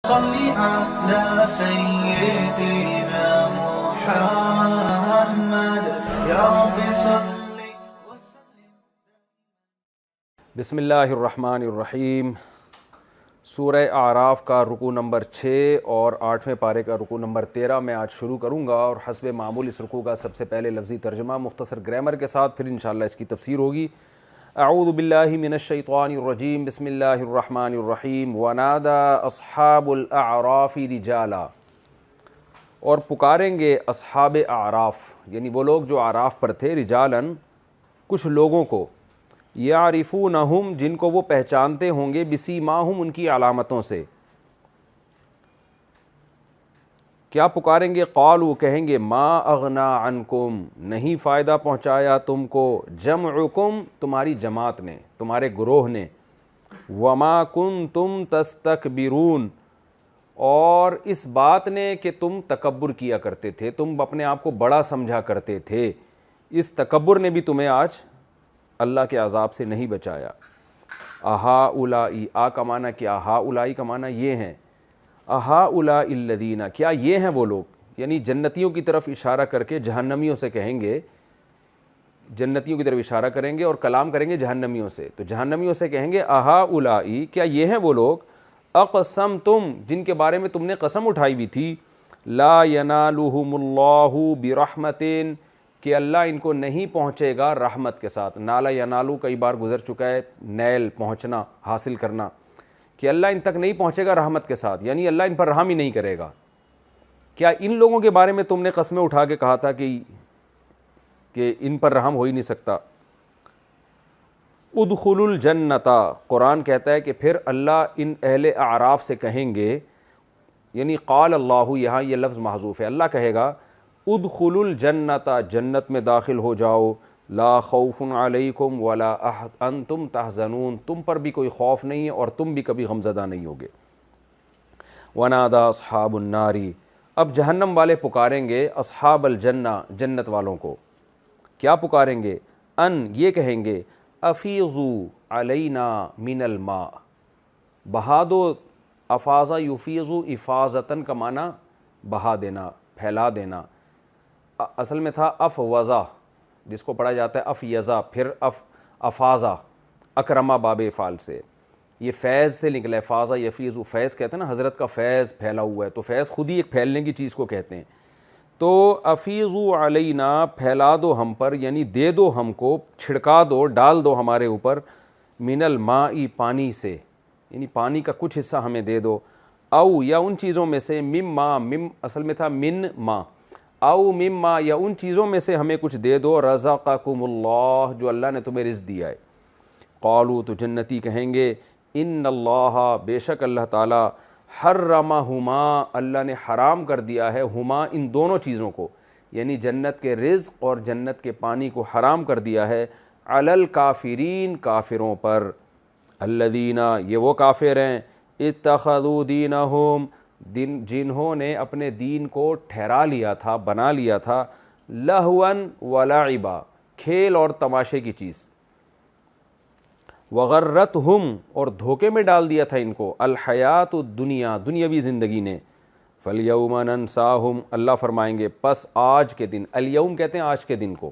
صل على سيدنا محمد يا رب صل وسلم. بسم اللہ الرحمن الرحیم. سورہ اعراف کا رکوع نمبر 6 اور 8ویں پارے کا رکوع نمبر 13 میں آج شروع کروں گا، اور حسب معمول اس رکوع کا سب سے پہلے لفظی ترجمہ مختصر گرامر کے ساتھ، پھر انشاءاللہ اس کی تفسیر ہوگی. اعوذ باللہ من الشیطان الرجیم. بسم اللہ الرحمن الرحیم. ونادى اصحاب الاعراف رجالا، اور پکاریں گے اصحاب اعراف یعنی وہ لوگ جو اعراف پر تھے، رجالاً کچھ لوگوں کو، یعرفونہم جن کو وہ پہچانتے ہوں گے، بسیماہم ان کی علامتوں سے. کیا پکاریں گے؟ قالوا کہیں گے، ما اغنا عنکم نہیں فائدہ پہنچایا تم کو، جمعکم تمہاری جماعت نے، تمہارے گروہ نے، وما کنتم تستکبرون اور اس بات نے کہ تم تکبر کیا کرتے تھے، تم اپنے آپ کو بڑا سمجھا کرتے تھے، اس تکبر نے بھی تمہیں آج اللہ کے عذاب سے نہیں بچایا. اہؤلائی، آ کا معنی کیا، ہؤلائی کا معنی یہ ہیں، اہؤلائی الذین کیا یہ ہیں وہ لوگ، یعنی جنتیوں کی طرف اشارہ کر کے جہنمیوں سے کہیں گے، جنتیوں کی طرف اشارہ کریں گے اور کلام کریں گے جہنمیوں سے، تو جہنمیوں سے کہیں گے اہؤلائی کیا یہ ہیں وہ لوگ، اقسمتم جن کے بارے میں تم نے قسم اٹھائی ہوئی تھی، لا ینالہم اللہ برحمت کہ اللہ ان کو نہیں پہنچے گا رحمت کے ساتھ. نالا ینالو کئی بار گزر چکا ہے، نیل پہنچنا، حاصل کرنا، کہ اللہ ان تک نہیں پہنچے گا رحمت کے ساتھ، یعنی اللہ ان پر رحم ہی نہیں کرے گا. کیا ان لوگوں کے بارے میں تم نے قسمیں اٹھا کے کہا تھا کہ ان پر رحم ہو ہی نہیں سکتا. ادخلوا الجنت، قرآن کہتا ہے کہ پھر اللہ ان اہل اعراف سے کہیں گے، یعنی قال اللہ، یہاں یہ لفظ محذوف ہے، اللہ کہے گا ادخلوا الجنت جنت میں داخل ہو جاؤ، لا خوف علیکم ولا انتم تحزنون تم پر بھی کوئی خوف نہیں ہے اور تم بھی کبھی غمزدہ نہیں ہوگے. ونادى اصحاب النار، اب جہنم والے پکاریں گے اصحاب الجنہ جنت والوں کو. کیا پکاریں گے؟ ان یہ کہیں گے، افیضوا علینا من الماء، بہا دو، افاضہ یفیض افاضتاً کا معنی بہا دینا، پھیلا دینا، اصل میں تھا افوضہ جس کو پڑھا جاتا ہے افیضہ، پھر افاضہ، اکرمہ باب فعل سے، یہ فیض سے نکلا ہے، فاضہ یفیض، فیض کہتے ہیں نا، حضرت کا فیض پھیلا ہوا ہے، تو فیض خود ہی ایک پھیلنے کی چیز کو کہتے ہیں. تو افیضوا علینا پھیلا دو ہم پر، یعنی دے دو ہم کو، چھڑکا دو، ڈال دو ہمارے اوپر، من الماء پانی سے، یعنی پانی کا کچھ حصہ ہمیں دے دو، او یا ان چیزوں میں سے، مما اصل میں تھا من ما، او مما یا ان چیزوں میں سے ہمیں کچھ دے دو، رزقکم اللہ جو اللہ نے تمہیں رزق دیا ہے. قالوا تو جنتی کہیں گے، ان اللہ بے شک اللہ تعالی، حرمہما اللہ نے حرام کر دیا ہے، ہما ان دونوں چیزوں کو، یعنی جنت کے رزق اور جنت کے پانی کو حرام کر دیا ہے، علی الکافرین کافروں پر، الذین یہ وہ کافر ہیں، اتخذوا دینہم جنہوں نے اپنے دین کو ٹھہرا لیا تھا، بنا لیا تھا، لہواً ولعبا کھیل اور تماشے کی چیز، وغرتہم اور دھوکے میں ڈال دیا تھا ان کو، الحیات الدنیا دنیاوی زندگی نے، فالیوم ننساہم اللہ فرمائیں گے پس آج کے دن، الیوم کہتے ہیں آج کے دن کو،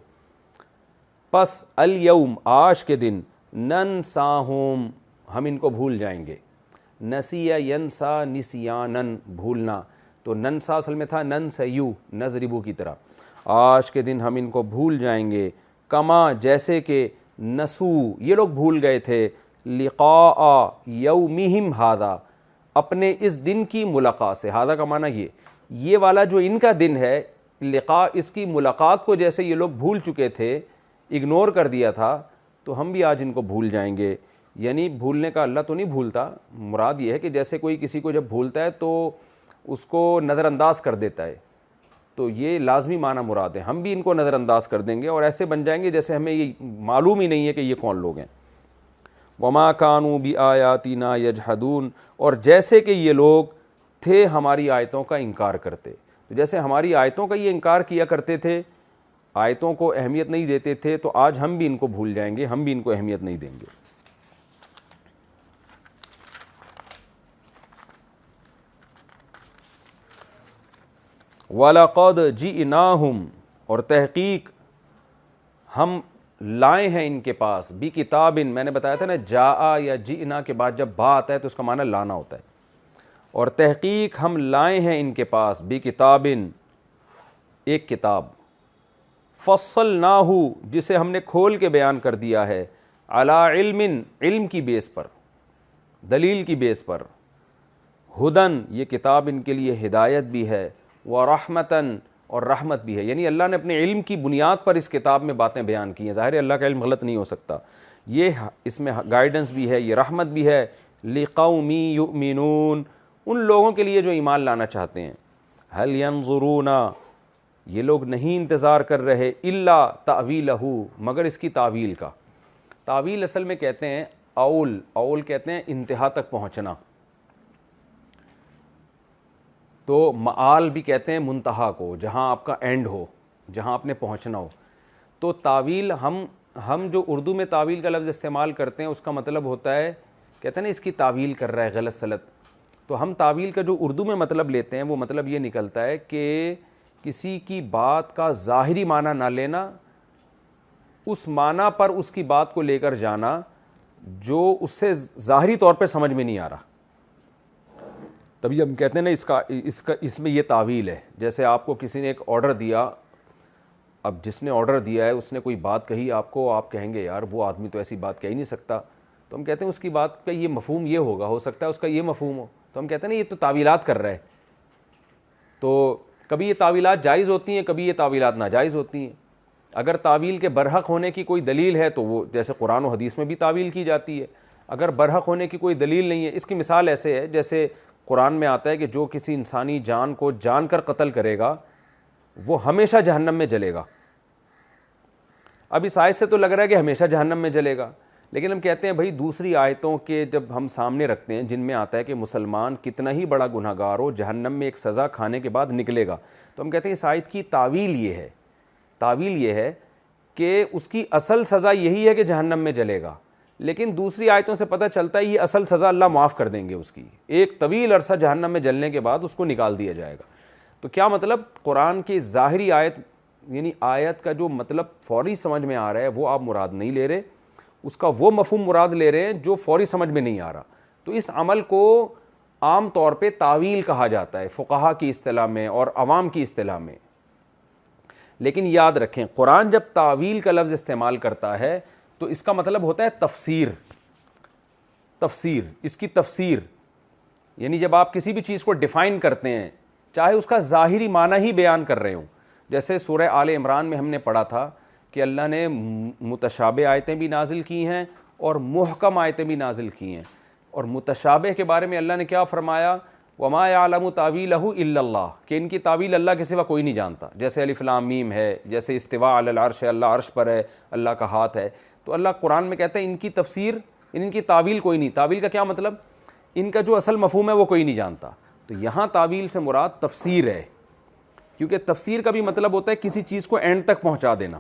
پس الیوم آج کے دن، ننساہم ہم ان کو بھول جائیں گے. نسیہ ینسا نسیانن بھولنا، تو ننسا اصل میں تھا ننسیو نضربو کی طرح، آج کے دن ہم ان کو بھول جائیں گے، کما جیسے کہ نسو یہ لوگ بھول گئے تھے، لقاء یومہم ھذا اپنے اس دن کی ملاقات سے، ھذا کا معنی یہ والا جو ان کا دن ہے، لقاء اس کی ملاقات کو جیسے یہ لوگ بھول چکے تھے، اگنور کر دیا تھا، تو ہم بھی آج ان کو بھول جائیں گے. یعنی بھولنے کا اللہ تو نہیں بھولتا، مراد یہ ہے کہ جیسے کوئی کسی کو جب بھولتا ہے تو اس کو نظر انداز کر دیتا ہے، تو یہ لازمی معنی مراد ہے، ہم بھی ان کو نظر انداز کر دیں گے اور ایسے بن جائیں گے جیسے ہمیں یہ معلوم ہی نہیں ہے کہ یہ کون لوگ ہیں. وما کانوا بآیاتنا یجحدون اور جیسے کہ یہ لوگ تھے ہماری آیتوں کا انکار کرتے، تو جیسے ہماری آیتوں کا یہ انکار کیا کرتے تھے، آیتوں کو اہمیت نہیں دیتے تھے، تو آج ہم بھی ان کو بھول جائیں گے، ہم بھی ان کو اہمیت نہیں دیں گے. وَلَقَدْ جِئْنَاهُمْ، اور تحقیق ہم لائے ہیں ان کے پاس، بھی کتابن، میں نے بتایا تھا نا جاء یا جئنا کے بعد جب با آتا ہے تو اس کا معنی لانا ہوتا ہے، اور تحقیق ہم لائے ہیں ان کے پاس بھی کتابن، ایک کتاب، فصلناہ، جسے ہم نے کھول کے بیان کر دیا ہے، علی علم، علم کی بیس پر، دلیل کی بیس پر، ہدن، یہ کتاب ان کے لیے ہدایت بھی ہے، ورحمتاً، اور رحمت بھی ہے، یعنی اللہ نے اپنے علم کی بنیاد پر اس کتاب میں باتیں بیان کی ہیں، ظاہر ہے اللہ کا علم غلط نہیں ہو سکتا، یہ اس میں گائیڈنس بھی ہے، یہ رحمت بھی ہے، لقوم یؤمنون، ان لوگوں کے لیے جو ایمان لانا چاہتے ہیں، هل ينظرون، یہ لوگ نہیں انتظار کر رہے، الا تأویلہ، مگر اس کی تعویل کا، تعویل اصل میں کہتے ہیں اول کہتے ہیں انتہا تک پہنچنا، تو معال بھی کہتے ہیں منتہا کو، جہاں آپ کا اینڈ ہو، جہاں آپ نے پہنچنا ہو، تو تعویل ہم جو اردو میں تعویل کا لفظ استعمال کرتے ہیں اس کا مطلب ہوتا ہے، کہتے ہیں نا اس کی تعویل کر رہا ہے غلط سلط، تو ہم تعویل کا جو اردو میں مطلب لیتے ہیں وہ مطلب یہ نکلتا ہے کہ کسی کی بات کا ظاہری معنی نہ لینا، اس معنی پر اس کی بات کو لے کر جانا جو اس سے ظاہری طور پہ سمجھ میں نہیں آ رہا، تبھی ہم کہتے ہیں نا اس میں یہ تعویل ہے۔ جیسے آپ کو کسی نے ایک آرڈر دیا، اب جس نے آرڈر دیا ہے اس نے کوئی بات کہی آپ کو، آپ کہیں گے یار وہ آدمی تو ایسی بات کہہ ہی نہیں سکتا، تو ہم کہتے ہیں اس کی بات کا یہ مفہوم یہ ہوگا، ہو سکتا ہے اس کا یہ مفہوم ہو، تو ہم کہتے ہیں نا یہ تو تعویلات کر رہا ہے۔ تو کبھی یہ تعویلات جائز ہوتی ہیں، کبھی یہ تعویلات ناجائز ہوتی ہیں۔ اگر تعویل کے برحق ہونے کی کوئی دلیل ہے تو وہ جیسے قرآن و حدیث میں بھی تعویل کی جاتی ہے، اگر برحق ہونے کی کوئی دلیل نہیں ہے، اس کی مثال ایسے ہے جیسے قرآن میں آتا ہے کہ جو کسی انسانی جان کو جان کر قتل کرے گا وہ ہمیشہ جہنم میں جلے گا۔ اب اس آیت سے تو لگ رہا ہے کہ ہمیشہ جہنم میں جلے گا، لیکن ہم کہتے ہیں بھائی دوسری آیتوں کے جب ہم سامنے رکھتے ہیں جن میں آتا ہے کہ مسلمان کتنا ہی بڑا گناہ گار ہو جہنم میں ایک سزا کھانے کے بعد نکلے گا، تو ہم کہتے ہیں اس آیت کی تعویل یہ ہے کہ اس کی اصل سزا یہی ہے کہ جہنم میں جلے گا، لیکن دوسری آیتوں سے پتہ چلتا ہے یہ اصل سزا اللہ معاف کر دیں گے، اس کی ایک طویل عرصہ جہنم میں جلنے کے بعد اس کو نکال دیا جائے گا۔ تو کیا مطلب قرآن کی ظاہری آیت، یعنی آیت کا جو مطلب فوری سمجھ میں آ رہا ہے وہ آپ مراد نہیں لے رہے، اس کا وہ مفہوم مراد لے رہے ہیں جو فوری سمجھ میں نہیں آ رہا، تو اس عمل کو عام طور پہ تعویل کہا جاتا ہے فقہا کی اصطلاح میں اور عوام کی اصطلاح میں۔ لیکن یاد رکھیں قرآن جب تعویل کا لفظ استعمال کرتا ہے تو اس کا مطلب ہوتا ہے تفسیر، اس کی تفسیر، یعنی جب آپ کسی بھی چیز کو ڈیفائن کرتے ہیں چاہے اس کا ظاہری معنی ہی بیان کر رہے ہوں، جیسے سورہ آل عمران میں ہم نے پڑھا تھا کہ اللہ نے متشابہ آیتیں بھی نازل کی ہیں اور محکم آیتیں بھی نازل کی ہیں، اور متشابہ کے بارے میں اللہ نے کیا فرمایا، وما یعلم تاویلہ الا اللہ، کہ ان کی تعویل اللہ کے سوا کوئی نہیں جانتا، جیسے الف لام میم ہے، جیسے استواء علی العرش ہے، اللہ عرش پر ہے، اللہ کا ہاتھ ہے، تو اللہ قرآن میں کہتا ہے ان کی تفسیر، ان کی تعویل کوئی نہیں، تعویل کا کیا مطلب، ان کا جو اصل مفہوم ہے وہ کوئی نہیں جانتا، تو یہاں تعویل سے مراد تفسیر ہے، کیونکہ تفسیر کا بھی مطلب ہوتا ہے کسی چیز کو اینڈ تک پہنچا دینا،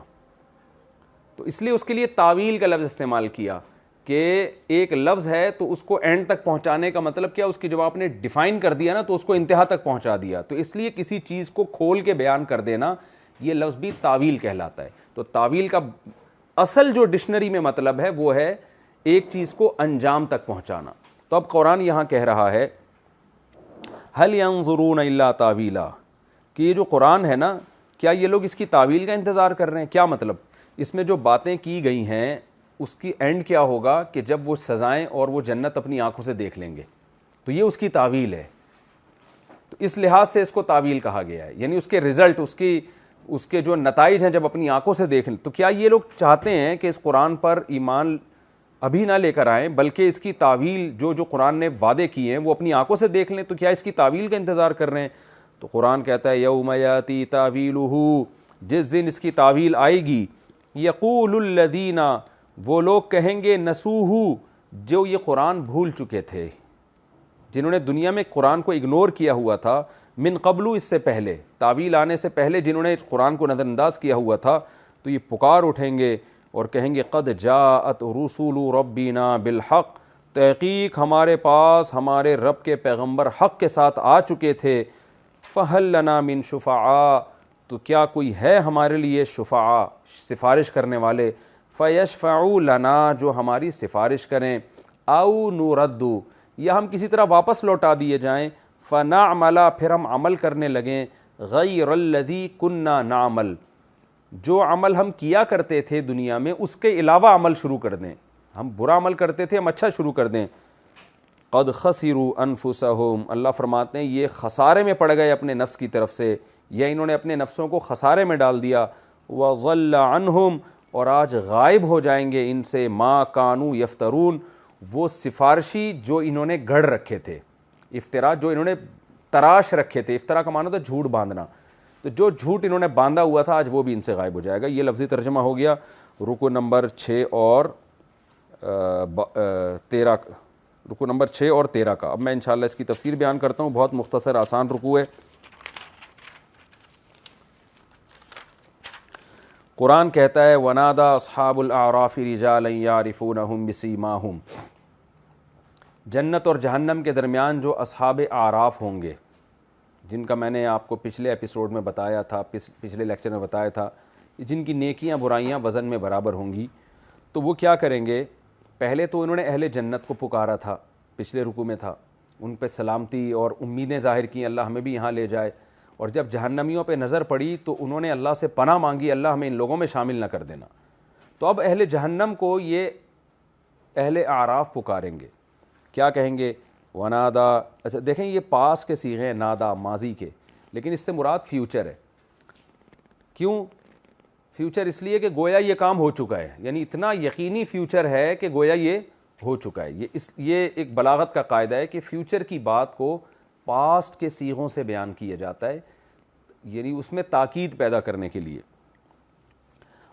تو اس لیے اس کے لیے تعویل کا لفظ استعمال کیا کہ ایک لفظ ہے تو اس کو اینڈ تک پہنچانے کا مطلب کیا، اس کی جب آپ نے ڈیفائن کر دیا نا تو اس کو انتہا تک پہنچا دیا، تو اس لیے کسی چیز کو کھول کے بیان کر دینا یہ لفظ بھی تعویل کہلاتا ہے۔ تو تعویل کا اصل جو ڈکشنری میں مطلب ہے وہ ہے ایک چیز کو انجام تک پہنچانا۔ تو اب قرآن یہاں کہہ رہا ہے هل ينظرون الا تاویلا، کہ یہ جو قرآن ہے نا کیا یہ لوگ اس کی تعویل کا انتظار کر رہے ہیں، کیا مطلب اس میں جو باتیں کی گئی ہیں اس کی اینڈ کیا ہوگا کہ جب وہ سزائیں اور وہ جنت اپنی آنکھوں سے دیکھ لیں گے، تو یہ اس کی تعویل ہے، تو اس لحاظ سے اس کو تعویل کہا گیا ہے، یعنی اس کے رزلٹ، اس کے جو نتائج ہیں جب اپنی آنکھوں سے دیکھ لیں، تو کیا یہ لوگ چاہتے ہیں کہ اس قرآن پر ایمان ابھی نہ لے کر آئیں بلکہ اس کی تعویل جو قرآن نے وعدے کیے ہیں وہ اپنی آنکھوں سے دیکھ لیں، تو کیا اس کی تعویل کا انتظار کر رہے ہیں؟ تو قرآن کہتا ہے یوم یاتی تاویلہ، جس دن اس کی تعویل آئے گی، یقول الذین، وہ لوگ کہیں گے نسوہ، جو یہ قرآن بھول چکے تھے، جنہوں نے دنیا میں قرآن کو اگنور کیا ہوا تھا، من قبل، اس سے پہلے، تعویل آنے سے پہلے جنہوں نے قرآن کو نظر انداز کیا ہوا تھا، تو یہ پکار اٹھیں گے اور کہیں گے قد جاءت رسول ربنا بالحق، تحقیق ہمارے پاس ہمارے رب کے پیغمبر حق کے ساتھ آ چکے تھے، فہل لنا من شفعاء، تو کیا کوئی ہے ہمارے لیے شفعاء، سفارش کرنے والے، فیشفعوا لنا، جو ہماری سفارش کریں، او نردو، یا ہم کسی طرح واپس لوٹا دیے جائیں، فنعمل، پھر ہم عمل کرنے لگیں، غیر الذی کننا نعمل، جو عمل ہم کیا کرتے تھے دنیا میں اس کے علاوہ عمل شروع کر دیں، ہم برا عمل کرتے تھے ہم اچھا شروع کر دیں۔ قد خسروا انفسہم، اللہ فرماتے ہیں یہ خسارے میں پڑ گئے اپنے نفس کی طرف سے، یا انہوں نے اپنے نفسوں کو خسارے میں ڈال دیا، وضل عنہم، اور آج غائب ہو جائیں گے ان سے، ما کانوا یفترون، وہ سفارشی جو انہوں نے گھڑ رکھے تھے، افترا جو انہوں نے تراش رکھے تھے، افترا کا معنی تھا جھوٹ باندھنا، تو جو جھوٹ انہوں نے باندھا ہوا تھا آج وہ بھی ان سے غائب ہو جائے گا۔ یہ لفظی ترجمہ ہو گیا رکوع نمبر 6 اور 13، رکوع نمبر 6 اور 13 کا۔ اب میں انشاءاللہ اس کی تفسیر بیان کرتا ہوں، بہت مختصر آسان رکوع ہے۔ قرآن کہتا ہے وَنَادَى أَصْحَابُ الْأَعْرَافِ رِجَالًا يَعْرِفُونَهُمْ بِسِيمَاهُمْ، جنت اور جہنم کے درمیان جو اصحاب اعراف ہوں گے، جن کا میں نے آپ کو پچھلے ایپیسوڈ میں بتایا تھا، پچھلے لیکچر میں بتایا تھا، جن کی نیکیاں برائیاں وزن میں برابر ہوں گی، تو وہ کیا کریں گے؟ پہلے تو انہوں نے اہل جنت کو پکارا تھا، پچھلے رکوع میں تھا، ان پہ سلامتی اور امیدیں ظاہر کیں اللہ ہمیں بھی یہاں لے جائے، اور جب جہنمیوں پہ نظر پڑی تو انہوں نے اللہ سے پناہ مانگی، اللہ ہمیں ان لوگوں میں شامل نہ کر دینا۔ تو اب اہل جہنم کو یہ اہل اعراف پکاریں گے، کیا کہیں گے؟ ونادا، اچھا دیکھیں یہ پاس کے صیغے ہیں، نادا ماضی کے، لیکن اس سے مراد فیوچر ہے۔ کیوں فیوچر؟ اس لیے کہ گویا یہ کام ہو چکا ہے، یعنی اتنا یقینی فیوچر ہے کہ گویا یہ ہو چکا ہے۔ یہ ایک بلاغت کا قاعدہ ہے کہ فیوچر کی بات کو پاسٹ کے صیغوں سے بیان کیا جاتا ہے، یعنی اس میں تاکید پیدا کرنے کے لیے۔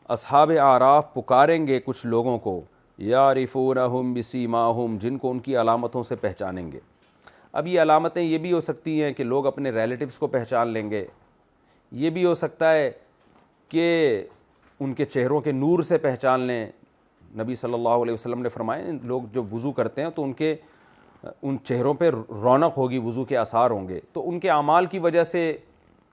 اصحاب اعراف پکاریں گے کچھ لوگوں کو، یعرفونہم بسیماہم، جن کو ان کی علامتوں سے پہچانیں گے۔ اب یہ علامتیں یہ بھی ہو سکتی ہیں کہ لوگ اپنے ریلیٹیوز کو پہچان لیں گے، یہ بھی ہو سکتا ہے کہ ان کے چہروں کے نور سے پہچان لیں۔ نبی صلی اللہ علیہ وسلم نے فرمایا لوگ جب وضو کرتے ہیں تو ان چہروں پہ رونق ہوگی، وضو کے آثار ہوں گے، تو ان کے اعمال کی وجہ سے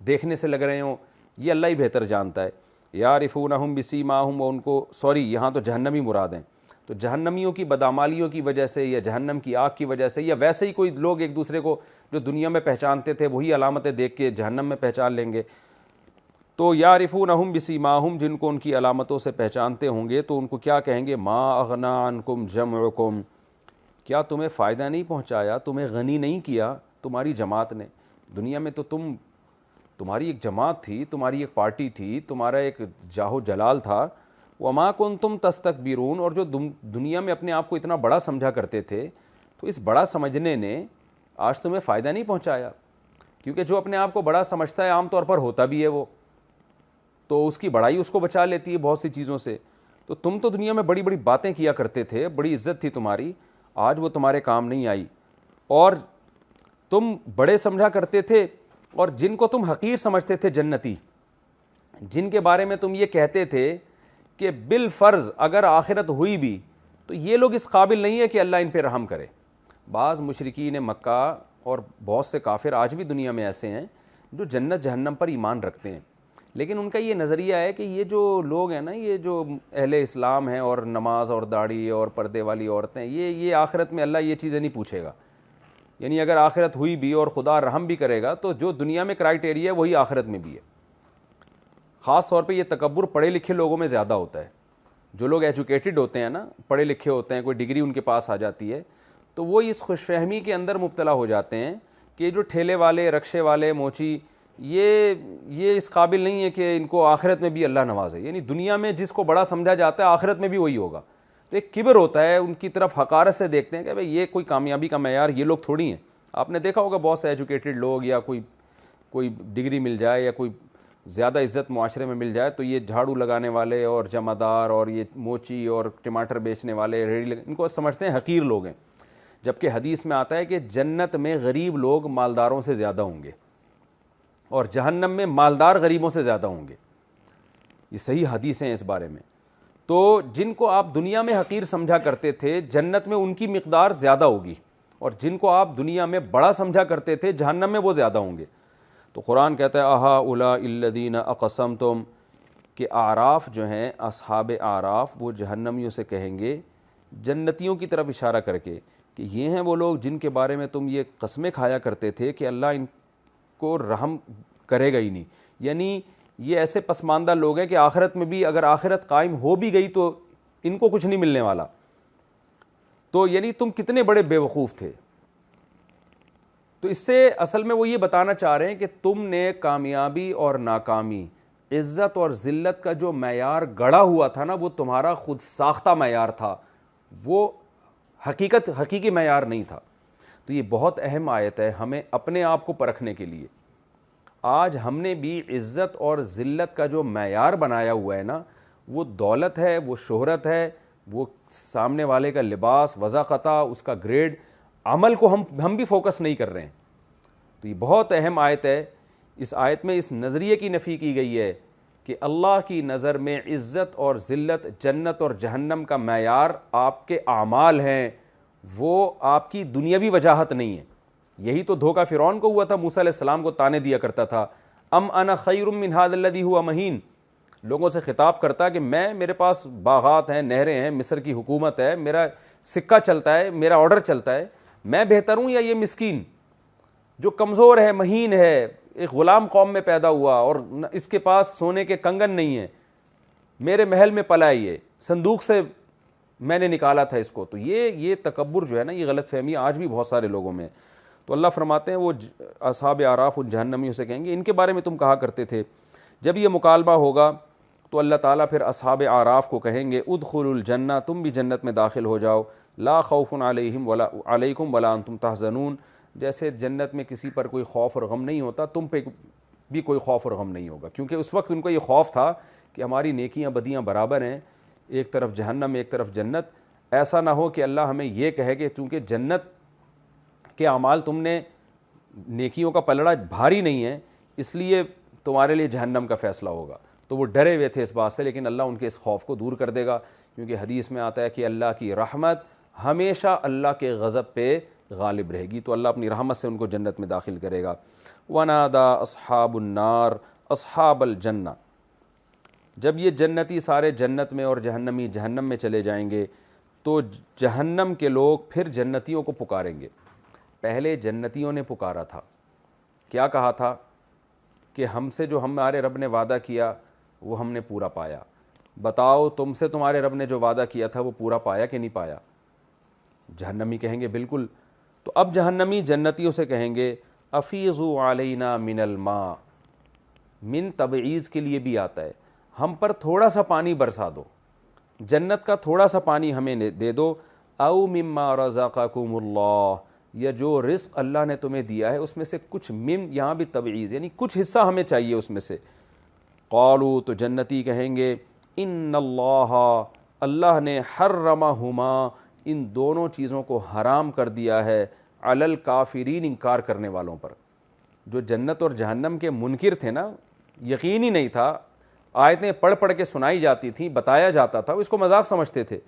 دیکھنے سے لگ رہے ہوں، یہ اللہ ہی بہتر جانتا ہے۔ یعرفونہم بسیماہم، ان کو یہاں تو جہنمی مراد ہیں، تو جہنمیوں کی بدعمالیوں کی وجہ سے یا جہنم کی آگ کی وجہ سے، یا ویسے ہی کوئی لوگ ایک دوسرے کو جو دنیا میں پہچانتے تھے وہی علامتیں دیکھ کے جہنم میں پہچان لیں گے۔ تو یعرفونہم بسیماہم، جن کو ان کی علامتوں سے پہچانتے ہوں گے تو ان کو کیا کہیں گے؟ ما اغنی عنکم جمعکم، کیا تمہیں فائدہ نہیں پہنچایا، تمہیں غنی نہیں کیا تمہاری جماعت نے؟ دنیا میں تو تمہاری ایک جماعت تھی، تمہاری ایک پارٹی تھی، تمہارا ایک جاہ و جلال تھا۔ وما کنتم تستکبرون، اور جو دنیا میں اپنے آپ کو اتنا بڑا سمجھا کرتے تھے، تو اس بڑا سمجھنے نے آج تمہیں فائدہ نہیں پہنچایا، کیونکہ جو اپنے آپ کو بڑا سمجھتا ہے عام طور پر ہوتا بھی ہے وہ، تو اس کی بڑائی اس کو بچا لیتی ہے بہت سی چیزوں سے۔ تو تم تو دنیا میں بڑی بڑی باتیں کیا کرتے تھے، بڑی عزت تھی تمہاری، آج وہ تمہارے کام نہیں آئی، اور تم بڑے سمجھا کرتے تھے، اور جن کو تم حقیر سمجھتے تھے جنتی، جن کے بارے میں تم یہ کہتے تھے کہ بالفرض اگر آخرت ہوئی بھی تو یہ لوگ اس قابل نہیں ہے کہ اللہ ان پہ رحم کرے۔ بعض مشرکین مکہ اور بہت سے کافر آج بھی دنیا میں ایسے ہیں جو جنت جہنم پر ایمان رکھتے ہیں، لیکن ان کا یہ نظریہ ہے کہ یہ جو لوگ ہیں نا، یہ جو اہل اسلام ہیں اور نماز اور داڑھی اور پردے والی عورتیں، یہ آخرت میں اللہ یہ چیزیں نہیں پوچھے گا، یعنی اگر آخرت ہوئی بھی اور خدا رحم بھی کرے گا تو جو دنیا میں کرائٹیریا ہے وہی آخرت میں بھی ہے۔ خاص طور پہ یہ تکبر پڑھے لکھے لوگوں میں زیادہ ہوتا ہے، جو لوگ ایجوکیٹڈ ہوتے ہیں نا، پڑھے لکھے ہوتے ہیں، کوئی ڈگری ان کے پاس آ جاتی ہے، تو وہ اس خوش فہمی کے اندر مبتلا ہو جاتے ہیں کہ جو ٹھیلے والے، رکشے والے، موچی، یہ اس قابل نہیں ہے کہ ان کو آخرت میں بھی اللہ نوازے، یعنی دنیا میں جس کو بڑا سمجھا جاتا ہے آخرت میں بھی وہی ہوگا، تو ایک کبر ہوتا ہے، ان کی طرف حقارت سے دیکھتے ہیں کہ بھئی یہ کوئی کامیابی کا معیار یہ لوگ تھوڑی ہیں۔ آپ نے دیکھا ہوگا بہت سے ایجوکیٹڈ لوگ، یا کوئی ڈگری مل جائے یا کوئی زیادہ عزت معاشرے میں مل جائے تو یہ جھاڑو لگانے والے اور جمعدار اور یہ موچی اور ٹماٹر بیچنے والے، ان کو سمجھتے ہیں حقیر لوگ ہیں، جبکہ حدیث میں آتا ہے کہ جنت میں غریب لوگ مالداروں سے زیادہ ہوں گے اور جہنم میں مالدار غریبوں سے زیادہ ہوں گے، یہ صحیح حدیث ہیں اس بارے میں۔ تو جن کو آپ دنیا میں حقیر سمجھا کرتے تھے جنت میں ان کی مقدار زیادہ ہوگی، اور جن کو آپ دنیا میں بڑا سمجھا کرتے تھے جہنم میں وہ زیادہ ہوں گے۔ تو تو قرآن کہتا ہے اہا الا الذین اقسمتم، کہ اعراف جو ہیں، اصحاب اعراف، وہ جہنمیوں سے کہیں گے جنتیوں کی طرف اشارہ کر کے کہ یہ ہیں وہ لوگ جن کے بارے میں تم یہ قسمیں کھایا کرتے تھے کہ اللہ ان کو رحم کرے گا ہی نہیں، یعنی یہ ایسے پسماندہ لوگ ہیں کہ آخرت میں بھی اگر آخرت قائم ہو بھی گئی تو ان کو کچھ نہیں ملنے والا. تو یعنی تم کتنے بڑے بے وقوف تھے. تو اس سے اصل میں وہ یہ بتانا چاہ رہے ہیں کہ تم نے کامیابی اور ناکامی، عزت اور ذلت کا جو معیار گڑھا ہوا تھا نا، وہ تمہارا خود ساختہ معیار تھا، وہ حقیقی معیار نہیں تھا. تو یہ بہت اہم آیت ہے ہمیں اپنے آپ کو پرکھنے کے لیے. آج ہم نے بھی عزت اور ذلت کا جو معیار بنایا ہوا ہے نا، وہ دولت ہے، وہ شہرت ہے، وہ سامنے والے کا لباس، وضاقتہ، اس کا گریڈ، عمل کو ہم بھی فوکس نہیں کر رہے ہیں. تو یہ بہت اہم آیت ہے. اس آیت میں اس نظریے کی نفی کی گئی ہے کہ اللہ کی نظر میں عزت اور ذلت، جنت اور جہنم کا معیار آپ کے اعمال ہیں، وہ آپ کی دنیاوی وجاہت نہیں ہے. یہی تو دھوکہ فرعون کو ہوا تھا، موسیٰ علیہ السلام کو تانے دیا کرتا تھا، ام انا خیر من ھذا الذی ھو مہین، لوگوں سے خطاب کرتا کہ میرے پاس باغات ہیں، نہریں ہیں، مصر کی حکومت ہے، میرا سکہ چلتا ہے، میرا آرڈر چلتا ہے، میں بہتر ہوں یا یہ مسکین جو کمزور ہے، مہین ہے، ایک غلام قوم میں پیدا ہوا اور اس کے پاس سونے کے کنگن نہیں ہیں، میرے محل میں پلا ہے، صندوق سے میں نے نکالا تھا اس کو. تو یہ تکبر جو ہے نا، یہ غلط فہمی آج بھی بہت سارے لوگوں میں. تو اللہ فرماتے ہیں وہ اصحاب اعراف ان جہنمیوں سے کہیں گے ان کے بارے میں تم کہا کرتے تھے. جب یہ مکالمہ ہوگا تو اللہ تعالیٰ پھر اصحاب اعراف کو کہیں گے ادخلوا الجنہ، تم بھی جنت میں داخل ہو جاؤ، لا خوف علیکم ولا انتم تحزنون، جیسے جنت میں کسی پر کوئی خوف اور غم نہیں ہوتا، تم پہ بھی کوئی خوف اور غم نہیں ہوگا. کیونکہ اس وقت ان کو یہ خوف تھا کہ ہماری نیکیاں بدیاں برابر ہیں، ایک طرف جہنم ایک طرف جنت. ایسا نہ ہو کہ اللہ ہمیں یہ کہے کہ چونکہ جنت کے اعمال تم نے، نیکیوں کا پلڑا بھاری نہیں ہے، اس لیے تمہارے لیے جہنم کا فیصلہ ہوگا. تو وہ ڈرے ہوئے تھے اس بات سے، لیکن اللہ ان کے اس خوف کو دور کر دے گا. کیونکہ حدیث میں آتا ہے کہ اللہ کی رحمت ہمیشہ اللہ کے غضب پہ غالب رہے گی، تو اللہ اپنی رحمت سے ان کو جنت میں داخل کرے گا. وَنَادَا أَصْحَابُ النَّارِ أَصْحَابَ الْجَنَّةِ، جب یہ جنتی سارے جنت میں اور جہنمی جہنم میں چلے جائیں گے تو جہنم کے لوگ پھر جنتیوں کو پکاریں گے. پہلے جنتیوں نے پکارا تھا، کیا کہا تھا کہ ہم سے جو ہمارے رب نے وعدہ کیا وہ ہم نے پورا پایا. بتاؤ تم سے تمہارے رب نے جو وعدہ کیا تھا وہ پورا پایا کہ نہیں پایا؟ جہنمی کہیں گے بالکل. تو اب جہنمی جنتیوں سے کہیں گے افیضوا علینا من الماء، من تبعیض کے لیے بھی آتا ہے، ہم پر تھوڑا سا پانی برسا دو، جنت کا تھوڑا سا پانی ہمیں دے دو. او مما رزقکم اللہ، یا جو رزق اللہ نے تمہیں دیا ہے اس میں سے کچھ، یہاں بھی تبعیض یعنی کچھ حصہ ہمیں چاہیے اس میں سے. قالوا، تو جنتی کہیں گے ان اللہ نے حرمہما، ان دونوں چیزوں کو حرام کر دیا ہے، علی الکافرین، انکار کرنے والوں پر. جو جنت اور جہنم کے منکر تھے نا، یقین ہی نہیں تھا، آیتیں پڑھ پڑھ کے سنائی جاتی تھیں، بتایا جاتا تھا، اس کو مذاق سمجھتے تھے.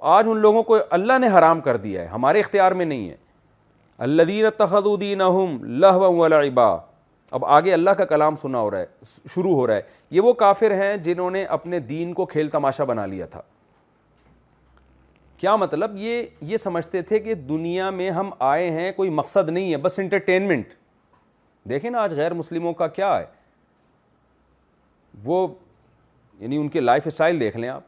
آج ان لوگوں کو اللہ نے حرام کر دیا ہے، ہمارے اختیار میں نہیں ہے. الذین اتخذوا دینہم لہوا ولعبا، اب آگے اللہ کا کلام شروع ہو رہا ہے. یہ وہ کافر ہیں جنہوں نے اپنے دین کو کھیل تماشا بنا لیا تھا. کیا مطلب؟ یہ سمجھتے تھے کہ دنیا میں ہم آئے ہیں، کوئی مقصد نہیں ہے، بس انٹرٹینمنٹ. دیکھیں نا آج غیر مسلموں کا کیا ہے، وہ یعنی ان کے لائف اسٹائل دیکھ لیں آپ،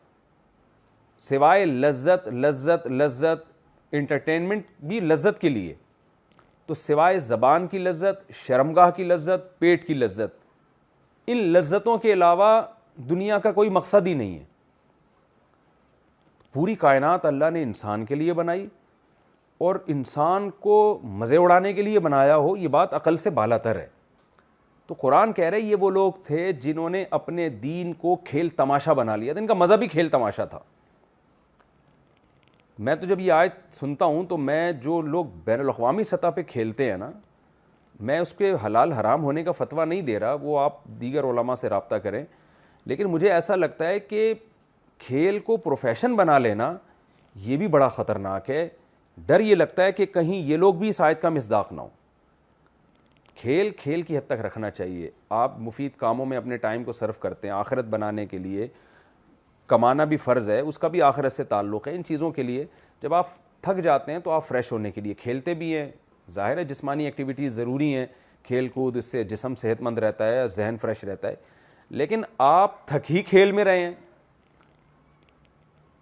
سوائے لذت لذت لذت، انٹرٹینمنٹ بھی لذت کے لیے، تو سوائے زبان کی لذت، شرمگاہ کی لذت، پیٹ کی لذت، ان لذتوں کے علاوہ دنیا کا کوئی مقصد ہی نہیں ہے. پوری کائنات اللہ نے انسان کے لیے بنائی، اور انسان کو مزے اڑانے کے لیے بنایا ہو، یہ بات عقل سے بالا تر ہے. تو قرآن کہہ رہے یہ وہ لوگ تھے جنہوں نے اپنے دین کو کھیل تماشا بنا لیا تھا، ان کا مذہب ہی کھیل تماشا تھا. میں تو جب یہ آیت سنتا ہوں تو میں جو لوگ بین الاقوامی سطح پہ کھیلتے ہیں نا، میں اس کے حلال حرام ہونے کا فتویٰ نہیں دے رہا، وہ آپ دیگر علماء سے رابطہ کریں، لیکن مجھے ایسا لگتا ہے کہ کھیل کو پروفیشن بنا لینا یہ بھی بڑا خطرناک ہے. ڈر یہ لگتا ہے کہ کہیں یہ لوگ بھی اس آیت کا مصداق نہ ہو. کھیل کھیل کی حد تک رکھنا چاہیے. آپ مفید کاموں میں اپنے ٹائم کو صرف کرتے ہیں, آخرت بنانے کے لیے. کمانا بھی فرض ہے, اس کا بھی آخرت سے تعلق ہے. ان چیزوں کے لیے جب آپ تھک جاتے ہیں تو آپ فریش ہونے کے لیے کھیلتے بھی ہیں. ظاہر ہے جسمانی ایکٹیویٹیز ضروری ہیں, کھیل کود, اس سے جسم صحت مند رہتا ہے, ذہن فریش رہتا ہے. لیکن آپ تھک ہی کھیل میں رہے ہیں.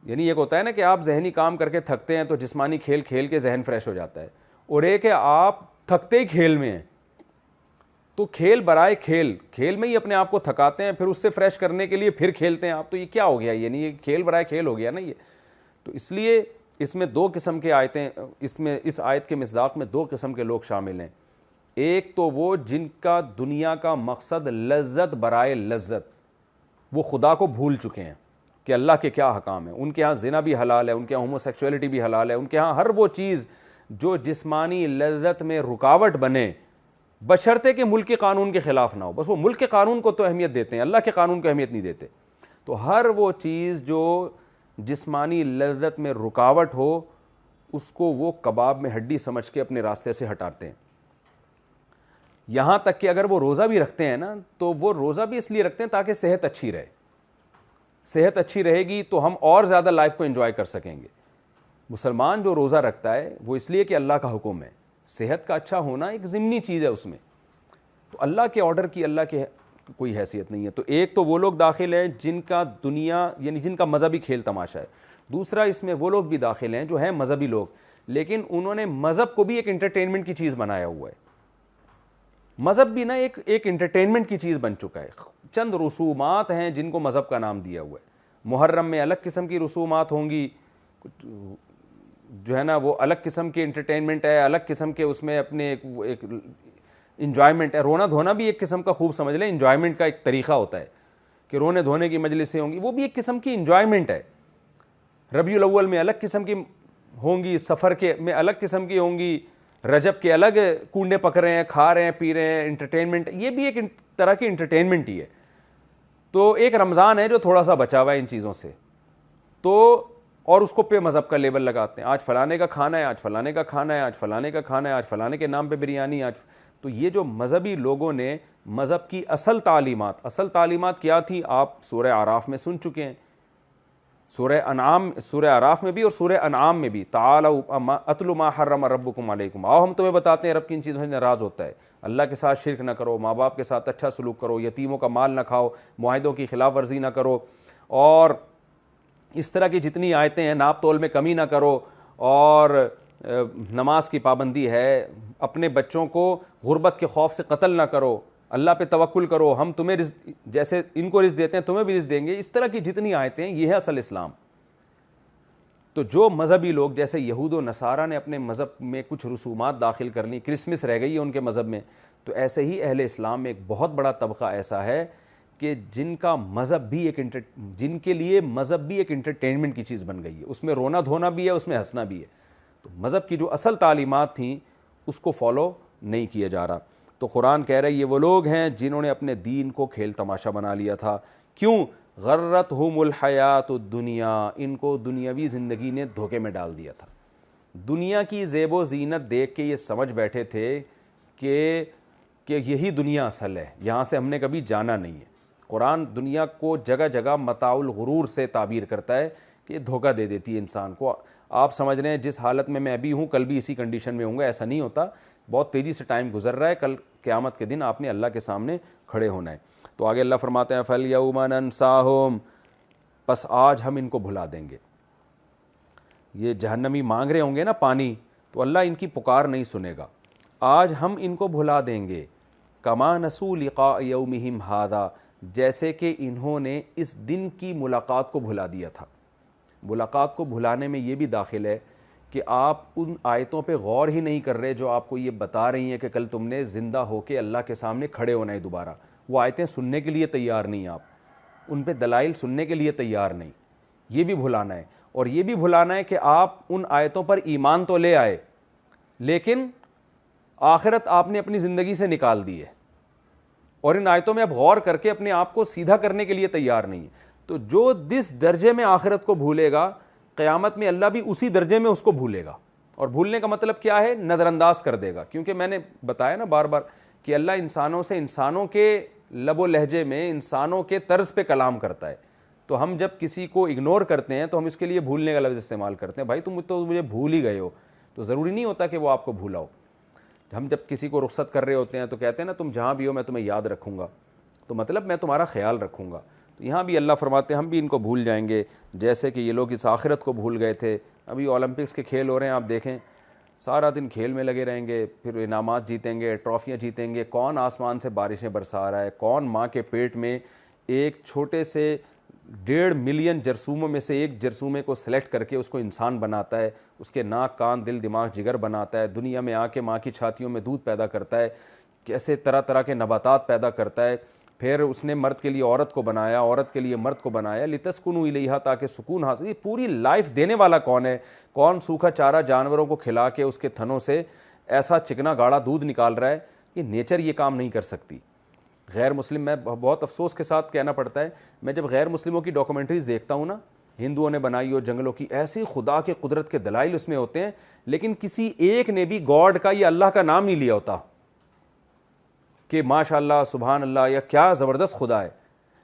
یعنی ایک ہوتا ہے نا کہ آپ ذہنی کام کر کے تھکتے ہیں تو جسمانی کھیل کھیل کے ذہن فریش ہو جاتا ہے, اور ایک ہے آپ تھکتے ہی کھیل میں ہیں. تو کھیل برائے کھیل میں ہی اپنے آپ کو تھکاتے ہیں, پھر اس سے فریش کرنے کے لیے پھر کھیلتے ہیں آپ. تو یہ کیا ہو گیا؟ یعنی یہ کھیل برائے کھیل ہو گیا نا یہ. تو اس لیے اس میں دو قسم کے آیتیں, اس آیت کے مصداق میں دو قسم کے لوگ شامل ہیں. ایک تو وہ جن کا دنیا کا مقصد لذت برائے لذت, وہ خدا کو بھول چکے ہیں کہ اللہ کے کیا حکام ہیں. ان کے ہاں زنا بھی حلال ہے, ان کے ہاں ہومو سیکچولیٹی بھی حلال ہے, ان کے ہاں ہر وہ چیز جو جسمانی لذت میں رکاوٹ بنے, بشرطے کہ ملک کے قانون کے خلاف نہ ہو. بس وہ ملک کے قانون کو تو اہمیت دیتے ہیں, اللہ کے قانون کو اہمیت نہیں دیتے. تو ہر وہ چیز جو جسمانی لذت میں رکاوٹ ہو, اس کو وہ کباب میں ہڈی سمجھ کے اپنے راستے سے ہٹاتے ہیں. یہاں تک کہ اگر وہ روزہ بھی رکھتے ہیں نا, تو وہ روزہ بھی اس لیے رکھتے ہیں تاکہ صحت اچھی رہے. صحت اچھی رہے گی تو ہم اور زیادہ لائف کو انجوائے کر سکیں گے. مسلمان جو روزہ رکھتا ہے وہ اس لیے کہ اللہ کا حکم ہے. صحت کا اچھا ہونا ایک ضمنی چیز ہے اس میں, تو اللہ کے آرڈر کی اللہ کے کوئی حیثیت نہیں ہے. تو ایک تو وہ لوگ داخل ہیں جن کا دنیا یعنی جن کا مذہبی کھیل تماشا ہے. دوسرا اس میں وہ لوگ بھی داخل ہیں جو ہیں مذہبی لوگ, لیکن انہوں نے مذہب کو بھی ایک انٹرٹینمنٹ کی چیز بنایا ہوا ہے. مذہب بھی نا ایک انٹرٹینمنٹ کی چیز بن چکا ہے. چند رسومات ہیں جن کو مذہب کا نام دیا ہوا ہے. محرم میں الگ قسم کی رسومات ہوں گی, جو ہے نا وہ الگ قسم کے انٹرٹینمنٹ ہے, الگ قسم کے اس میں اپنے ایک انجوائمنٹ ہے. رونا دھونا بھی ایک قسم کا, خوب سمجھ لیں, انجوائمنٹ کا ایک طریقہ ہوتا ہے کہ رونے دھونے کی مجلسیں ہوں گی, وہ بھی ایک قسم کی انجوائمنٹ ہے. ربیع الاول میں الگ قسم کی ہوں گی, سفر کے میں الگ قسم کی ہوں گی, رجب کے الگ کنڈے پک رہے ہیں, کھا رہے ہیں, پی رہے ہیں, انٹرٹینمنٹ, یہ بھی ایک طرح کی انٹرٹینمنٹ ہی ہے. تو ایک رمضان ہے جو تھوڑا سا بچا ہوا ہے ان چیزوں سے, تو اور اس کو پہ مذہب کا لیبل لگاتے ہیں. آج فلانے کا کھانا ہے, آج فلانے کا کھانا ہے, آج فلانے کا کھانا ہے, آج فلانے کے نام پہ بریانی, آج. تو یہ جو مذہبی لوگوں نے مذہب کی اصل تعلیمات کیا تھی, آپ سورہ اعراف میں سن چکے ہیں. سورہ اعراف میں بھی اور سورہ انعام میں بھی, تعالوا اتل ما حرم ربکم علیکم, آؤ ہم تمہیں بتاتے ہیں رب کن چیزوں سے ناراض ہوتا ہے. اللہ کے ساتھ شرک نہ کرو, ماں باپ کے ساتھ اچھا سلوک کرو, یتیموں کا مال نہ کھاؤ, معاہدوں کی خلاف ورزی نہ کرو, اور اس طرح کی جتنی آیتیں ہیں, ناپ تول میں کمی نہ کرو, اور نماز کی پابندی ہے, اپنے بچوں کو غربت کے خوف سے قتل نہ کرو, اللہ پہ توکل کرو, ہم تمہیں رزق جیسے ان کو رزق دیتے ہیں تمہیں بھی رزق دیں گے. اس طرح کی جتنی آیتیں ہیں, یہ ہے اصل اسلام. تو جو مذہبی لوگ جیسے یہود و نصارہ نے اپنے مذہب میں کچھ رسومات داخل کر لی, کرسمس رہ گئی ہے ان کے مذہب میں, تو ایسے ہی اہل اسلام میں ایک بہت بڑا طبقہ ایسا ہے کہ جن کا مذہب بھی جن کے لیے مذہب بھی ایک انٹرٹینمنٹ کی چیز بن گئی ہے. اس میں رونا دھونا بھی ہے, اس میں ہنسنا بھی ہے. تو مذہب کی جو اصل تعلیمات تھیں اس کو فالو نہیں کیا جا رہا. تو قرآن کہہ رہا ہے یہ وہ لوگ ہیں جنہوں نے اپنے دین کو کھیل تماشا بنا لیا تھا. کیوں؟ غرتہم الحیات الدنیا, ان کو دنیاوی زندگی نے دھوکے میں ڈال دیا تھا. دنیا کی زیب و زینت دیکھ کے یہ سمجھ بیٹھے تھے کہ یہی دنیا اصل ہے, یہاں سے ہم نے کبھی جانا نہیں ہے. قرآن دنیا کو جگہ جگہ متاع الغرور سے تعبیر کرتا ہے کہ یہ دھوکہ دے دیتی ہے انسان کو. آپ سمجھ رہے ہیں جس حالت میں ابھی ہوں کل بھی اسی کنڈیشن میں ہوں گا, ایسا نہیں ہوتا. بہت تیزی سے ٹائم گزر رہا ہے, کل قیامت کے دن آپ نے اللہ کے سامنے کھڑے ہونا ہے. تو آگے اللہ فرماتے ہیں فَالْيَوْمَ نَنْسَاهُمْ, پس آج ہم ان کو بھلا دیں گے. یہ جہنمی مانگ رہے ہوں گے نا پانی, تو اللہ ان کی پکار نہیں سنے گا. آج ہم ان کو بھلا دیں گے. کما نسوا لقاء یومہم ھذا, جیسے کہ انہوں نے اس دن کی ملاقات کو بھلا دیا تھا. ملاقات کو بھلانے میں یہ بھی داخل ہے کہ آپ ان آیتوں پہ غور ہی نہیں کر رہے جو آپ کو یہ بتا رہی ہیں کہ کل تم نے زندہ ہو کے اللہ کے سامنے کھڑے ہونا ہے دوبارہ. وہ آیتیں سننے کے لیے تیار نہیں, آپ ان پہ دلائل سننے کے لیے تیار نہیں. یہ بھی بھلانا ہے. اور یہ بھی بھلانا ہے کہ آپ ان آیتوں پر ایمان تو لے آئے, لیکن آخرت آپ نے اپنی زندگی سے نکال دی ہے, اور ان آیتوں میں اب غور کر کے اپنے آپ کو سیدھا کرنے کے لیے تیار نہیں ہے. تو جو جس درجے میں آخرت کو بھولے گا, قیامت میں اللہ بھی اسی درجے میں اس کو بھولے گا. اور بھولنے کا مطلب کیا ہے؟ نظر انداز کر دے گا. کیونکہ میں نے بتایا نا بار بار کہ اللہ انسانوں سے انسانوں کے لب و لہجے میں انسانوں کے طرز پہ کلام کرتا ہے. تو ہم جب کسی کو اگنور کرتے ہیں تو ہم اس کے لیے بھولنے کا لفظ استعمال کرتے ہیں. بھائی تم تو مجھے بھول ہی گئے ہو, تو ضروری نہیں ہوتا کہ وہ آپ کو بھولا ہو. ہم جب کسی کو رخصت کر رہے ہوتے ہیں تو کہتے ہیں نا تم جہاں بھی ہو میں تمہیں یاد رکھوں گا, تو مطلب میں تمہارا خیال رکھوں گا. تو یہاں بھی اللہ فرماتے ہیں ہم بھی ان کو بھول جائیں گے جیسے کہ یہ لوگ اس آخرت کو بھول گئے تھے. ابھی اولمپکس کے کھیل ہو رہے ہیں, آپ دیکھیں سارا دن کھیل میں لگے رہیں گے, پھر انعامات جیتیں گے, ٹرافیاں جیتیں گے. کون آسمان سے بارشیں برسا رہا ہے, کون ماں کے پیٹ میں ایک چھوٹے سے 1.5 ملین جرثوموں میں سے ایک جرثومے کو سلیکٹ کر کے اس کو انسان بناتا ہے, اس کے ناک کان دل دماغ جگر بناتا ہے, دنیا میں آ کے ماں کی چھاتیوں میں دودھ پیدا کرتا ہے, کیسے طرح طرح کے نباتات پیدا کرتا ہے. پھر اس نے مرد کے لیے عورت کو بنایا, عورت کے لیے مرد کو بنایا, لتسکنوا الیہا تاکہ سکون حاصل. یہ پوری لائف دینے والا کون ہے؟ کون سوکھا چارہ جانوروں کو کھلا کے اس کے تھنوں سے ایسا چکنا گاڑا دودھ نکال رہا ہے؟ یہ نیچر یہ کام نہیں کر سکتی. غیر مسلم, میں بہت افسوس کے ساتھ کہنا پڑتا ہے, میں جب غیر مسلموں کی ڈاکومنٹریز دیکھتا ہوں نا, ہندوؤں نے بنائی ہو جنگلوں کی, ایسی خدا کے قدرت کے دلائل اس میں ہوتے ہیں, لیکن کسی ایک نے بھی گاڈ کا یا اللہ کا نام نہیں لیا ہوتا کہ ماشاء اللہ سبحان اللہ یا کیا زبردست خدا ہے.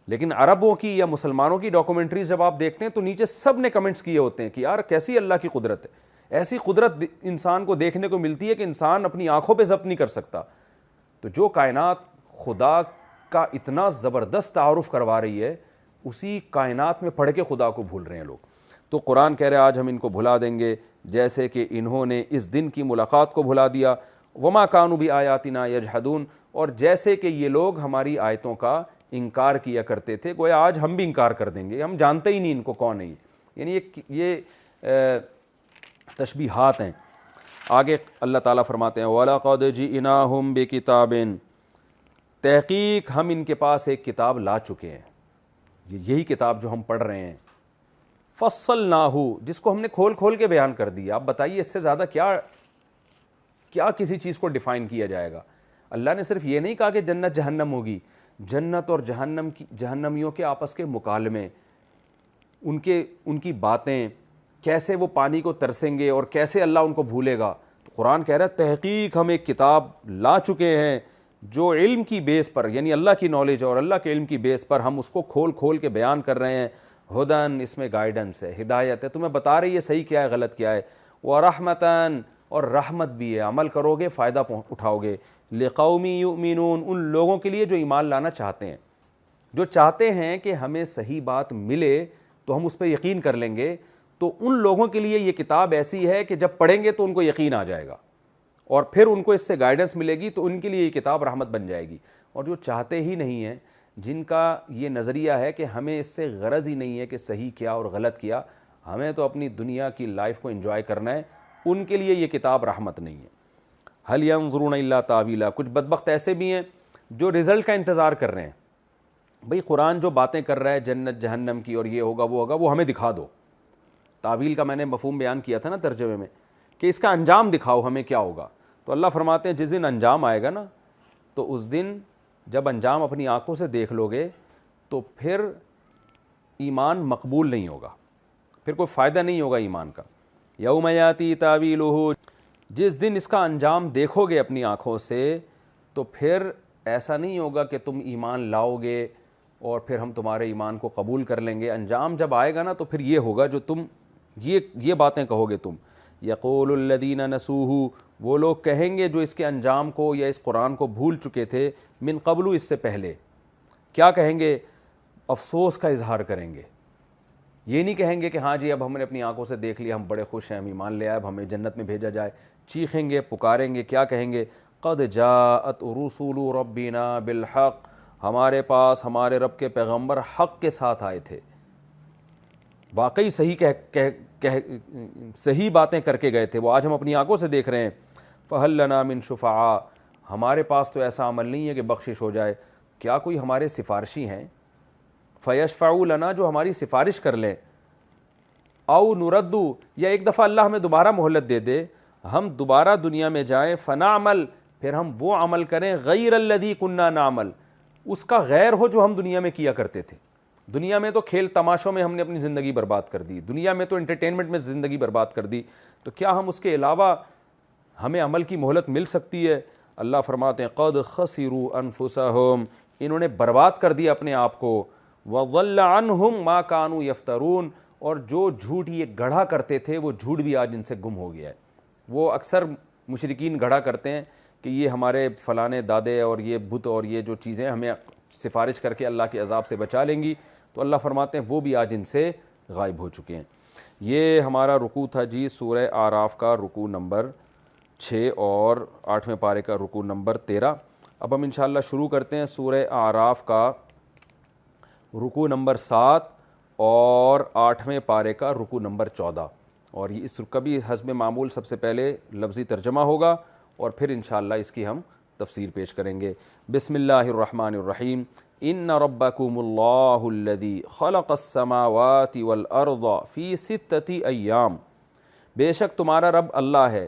لیکن عربوں کی یا مسلمانوں کی ڈاکومنٹریز جب آپ دیکھتے ہیں تو نیچے سب نے کمنٹس کیے ہوتے ہیں کہ یار کیسی اللہ کی قدرت ہے. ایسی قدرت انسان کو دیکھنے کو ملتی ہے کہ انسان اپنی آنکھوں پہ ضبط نہیں کر سکتا. تو جو کائنات خدا کا اتنا زبردست تعارف کروا رہی ہے, اسی کائنات میں پڑھ کے خدا کو بھول رہے ہیں لوگ. تو قرآن کہہ رہے ہیں آج ہم ان کو بھلا دیں گے جیسے کہ انہوں نے اس دن کی ملاقات کو بھلا دیا. وما کانوا بآیاتنا یجحدون, اور جیسے کہ یہ لوگ ہماری آیتوں کا انکار کیا کرتے تھے, گویا آج ہم بھی انکار کر دیں گے, ہم جانتے ہی نہیں ان کو کون ہے. یعنی یہ تشبیہات ہیں. آگے اللہ تعالیٰ فرماتے ہیں وَلَقَدْ جِئْنَاهُمْ بِكِتَابٍ, تحقیق ہم ان کے پاس ایک کتاب لا چکے ہیں. یہی کتاب جو ہم پڑھ رہے ہیں, فَصَّلْنَاهُ, جس کو ہم نے کھول کھول کے بیان کر دیا. آپ بتائیے اس سے زیادہ کیا کسی چیز کو ڈیفائن کیا جائے گا. اللہ نے صرف یہ نہیں کہا کہ جنت جہنم ہوگی, جنت اور جہنمیوں کے آپس کے مکالمے, ان کی باتیں, کیسے وہ پانی کو ترسیں گے اور کیسے اللہ ان کو بھولے گا. تو قرآن کہہ رہا ہے تحقیق ہم ایک کتاب لا چکے ہیں جو علم کی بیس پر, یعنی اللہ کی نالج اور اللہ کے علم کی بیس پر ہم اس کو کھول کھول کے بیان کر رہے ہیں. ہدن, اس میں گائیڈنس ہے, ہدایت ہے, تمہیں بتا رہی ہے صحیح کیا ہے غلط کیا ہے. ورحمتن, اور رحمت بھی ہے, عمل کرو گے فائدہ اٹھاؤ گے. لقوم یؤمنون, ان لوگوں کے لیے جو ایمان لانا چاہتے ہیں, جو چاہتے ہیں کہ ہمیں صحیح بات ملے تو ہم اس پہ یقین کر لیں گے. تو ان لوگوں کے لیے یہ کتاب ایسی ہے کہ جب پڑھیں گے تو ان کو یقین آ جائے گا, اور پھر ان کو اس سے گائیڈنس ملے گی, تو ان کے لیے یہ کتاب رحمت بن جائے گی. اور جو چاہتے ہی نہیں ہیں, جن کا یہ نظریہ ہے کہ ہمیں اس سے غرض ہی نہیں ہے کہ صحیح کیا اور غلط کیا, ہمیں تو اپنی دنیا کی لائف کو انجوائے کرنا ہے, ان کے لیے یہ کتاب رحمت نہیں ہے. هل ينظرون الا تاویلا, کچھ بدبخت ایسے بھی ہیں جو رزلٹ کا انتظار کر رہے ہیں. بھئی قرآن جو باتیں کر رہا ہے جنت جہنم کی اور یہ ہوگا وہ ہوگا, وہ ہمیں دکھا دو. تعویل کا میں نے مفہوم بیان کیا تھا نا ترجمے میں, کہ اس کا انجام دکھاؤ ہمیں کیا ہوگا. تو اللہ فرماتے ہیں جس دن انجام آئے گا نا, تو اس دن جب انجام اپنی آنکھوں سے دیکھ لو گے تو پھر ایمان مقبول نہیں ہوگا, پھر کوئی فائدہ نہیں ہوگا ایمان کا. یوم یاتی تاویلہ, جس دن اس کا انجام دیکھو گے اپنی آنکھوں سے تو پھر ایسا نہیں ہوگا کہ تم ایمان لاؤ گے اور پھر ہم تمہارے ایمان کو قبول کر لیں گے. انجام جب آئے گا نا تو پھر یہ ہوگا جو تم یہ باتیں کہو گے تم. یقول الذین نسوہ, وہ لوگ کہیں گے جو اس کے انجام کو یا اس قرآن کو بھول چکے تھے, من قبل, اس سے پہلے. کیا کہیں گے؟ افسوس کا اظہار کریں گے. یہ نہیں کہیں گے کہ ہاں جی اب ہم نے اپنی آنکھوں سے دیکھ لیا, ہم بڑے خوش ہیں, ہم ایمان لے آئے, اب ہمیں جنت میں بھیجا جائے. چیخیں گے, پکاریں گے, کیا کہیں گے؟ قد جاءت رسول ربنا بالحق, ہمارے پاس ہمارے رب کے پیغمبر حق کے ساتھ آئے تھے, واقعی صحیح باتیں کر کے گئے تھے, وہ آج ہم اپنی آنکھوں سے دیکھ رہے ہیں. فہل لنا من شفعاء, ہمارے پاس تو ایسا عمل نہیں ہے کہ بخشش ہو جائے, کیا کوئی ہمارے سفارشی ہیں؟ فیشفعوا لنا, جو ہماری سفارش کر لیں. او نردو, یا ایک دفعہ اللہ ہمیں دوبارہ مہلت دے دے, ہم دوبارہ دنیا میں جائیں, فنعمل, پھر ہم وہ عمل کریں, غیر الذی کننا نعمل, اس کا غیر ہو جو ہم دنیا میں کیا کرتے تھے. دنیا میں تو کھیل تماشوں میں ہم نے اپنی زندگی برباد کر دی, دنیا میں تو انٹرٹینمنٹ میں زندگی برباد کر دی, تو کیا ہم اس کے علاوہ ہمیں عمل کی مہلت مل سکتی ہے؟ اللہ فرماتے ہیں قد خسروا انفسہم، انہوں نے برباد کر دیا اپنے آپ کو، وضل عنہم ما کانوا یفترون، اور جو جھوٹ یہ گڑھا کرتے تھے وہ جھوٹ بھی آج ان سے گم ہو گیا ہے۔ وہ اکثر مشرکین گڑھا کرتے ہیں کہ یہ ہمارے فلانے دادے اور یہ بت اور یہ جو چیزیں ہمیں سفارش کر کے اللہ کے عذاب سے بچا لیں گی، تو اللہ فرماتے ہیں وہ بھی آج ان سے غائب ہو چکے ہیں۔ یہ ہمارا رکوع تھا جی سورہ اعراف کا رکوع نمبر 6 اور 8ویں پارے کا رکوع نمبر 13۔ اب ہم انشاءاللہ شروع کرتے ہیں سورہ اعراف کا رکوع نمبر 7 اور 8ویں پارے کا رکوع نمبر 14، اور یہ اس کا بھی حسب معمول سب سے پہلے لفظی ترجمہ ہوگا اور پھر انشاءاللہ اس کی ہم تفسیر پیش کریں گے۔ بسم اللہ الرحمن الرحیم۔ ان ربکم اللہ الذی خلق السماوات والارض فی 6 ایام، بے شک تمہارا رب اللہ ہے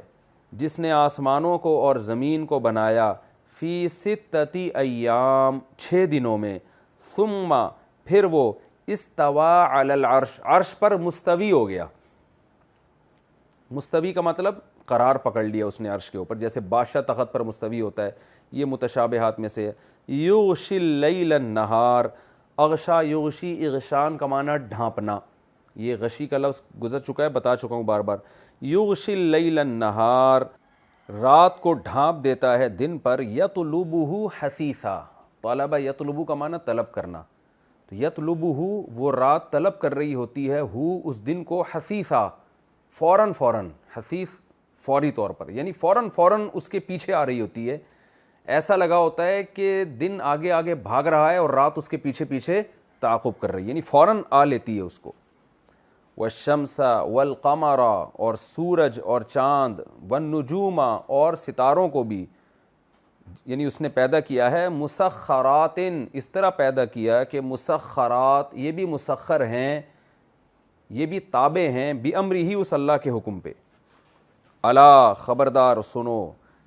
جس نے آسمانوں کو اور زمین کو بنایا فی 6 ایام 6 دنوں میں، ثم پھر وہ استویٰ علی العرش، عرش پر مستوی ہو گیا۔ مستوی کا مطلب قرار پکڑ لیا اس نے عرش کے اوپر، جیسے بادشاہ تخت پر مستوی ہوتا ہے، یہ متشابہات میں سے ہے۔ یغشی اللیل النہار، اغشا یغشی، اغشان کا معنی ڈھانپنا، یہ غشی کا لفظ گزر چکا ہے، بتا چکا ہوں بار بار۔ یغشی اللیل النہار، رات کو ڈھانپ دیتا ہے دن پر، یطلبہ حثیثا، طلب یطلبہ کا معنی طلب کرنا، تو یطلبہ وہ رات طلب کر رہی ہوتی ہے، ہو اس دن کو، حثیثا فوراً، حثیث فوری طور پر، یعنی فوراً اس کے پیچھے آ رہی ہوتی ہے، ایسا لگا ہوتا ہے کہ دن آگے آگے بھاگ رہا ہے اور رات اس کے پیچھے پیچھے تعاقب کر رہی ہے، یعنی فوراً آ لیتی ہے اس کو۔ والشمس والقمر، اور سورج اور چاند، والنجوم، اور ستاروں کو بھی، یعنی اس نے پیدا کیا ہے، مسخرات، اس طرح پیدا کیا کہ مسخرات، یہ بھی مسخر ہیں، یہ بھی تابع ہیں، بِأَمْرِهِ ہی اس اللہ کے حکم پہ۔ الا خبردار سنو،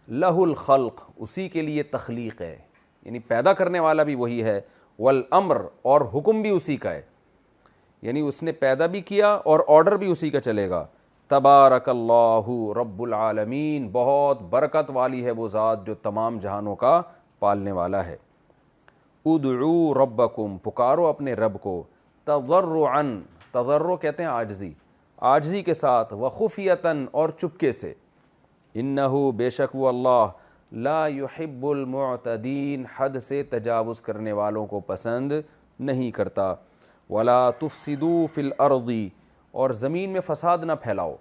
لہ الخلق، اسی کے لیے تخلیق ہے، یعنی پیدا کرنے والا بھی وہی ہے، والامر، اور حکم بھی اسی کا ہے، یعنی اس نے پیدا بھی کیا اور آرڈر بھی اسی کا چلے گا۔ تبارک اللہ رب العالمین، بہت برکت والی ہے وہ ذات جو تمام جہانوں کا پالنے والا ہے۔ ادعو ربکم، پکارو اپنے رب کو، تضرعا، تضرع کہتے ہیں عاجزی، عاجزی کے ساتھ، وخفیتاً، اور چپکے سے، انہو، بے شک وہ اللہ، لا یحب المعتدین، حد سے تجاوز کرنے والوں کو پسند نہیں کرتا، ولا تفسدوا فی الارض، اور زمین میں فساد نہ پھیلاؤ،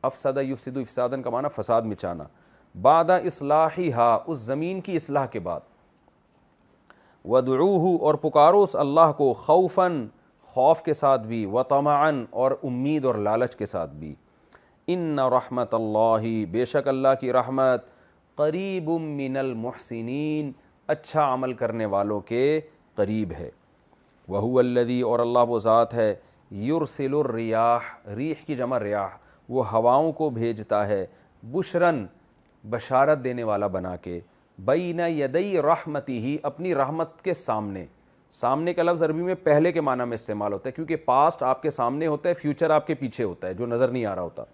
افسد یفسد افسادن کا معنی فساد مچانا، بعد اصلاحها، اس زمین کی اصلاح کے بعد، وادعوہ، اور پکارو اس اللہ کو، خوفاً، خوف کے ساتھ بھی، وطمعاً، اور امید اور لالچ کے ساتھ بھی۔ ان رحمت اللہ، بے شک اللہ کی رحمت، قریب من المحسنین، اچھا عمل کرنے والوں کے قریب ہے۔ وہو الذی، اور اللہ وہ ذات ہے، یرسل الریاح، ریح کی جمع ریاح، وہ ہواؤں کو بھیجتا ہے، بشراً، بشارت دینے والا بنا کے، بین یدی رحمتہ، اپنی رحمت کے سامنے، سامنے کا لفظ عربی میں پہلے کے معنی میں استعمال ہوتا ہے، کیونکہ پاسٹ آپ کے سامنے ہوتا ہے، فیوچر آپ کے پیچھے ہوتا ہے جو نظر نہیں آ رہا ہوتا،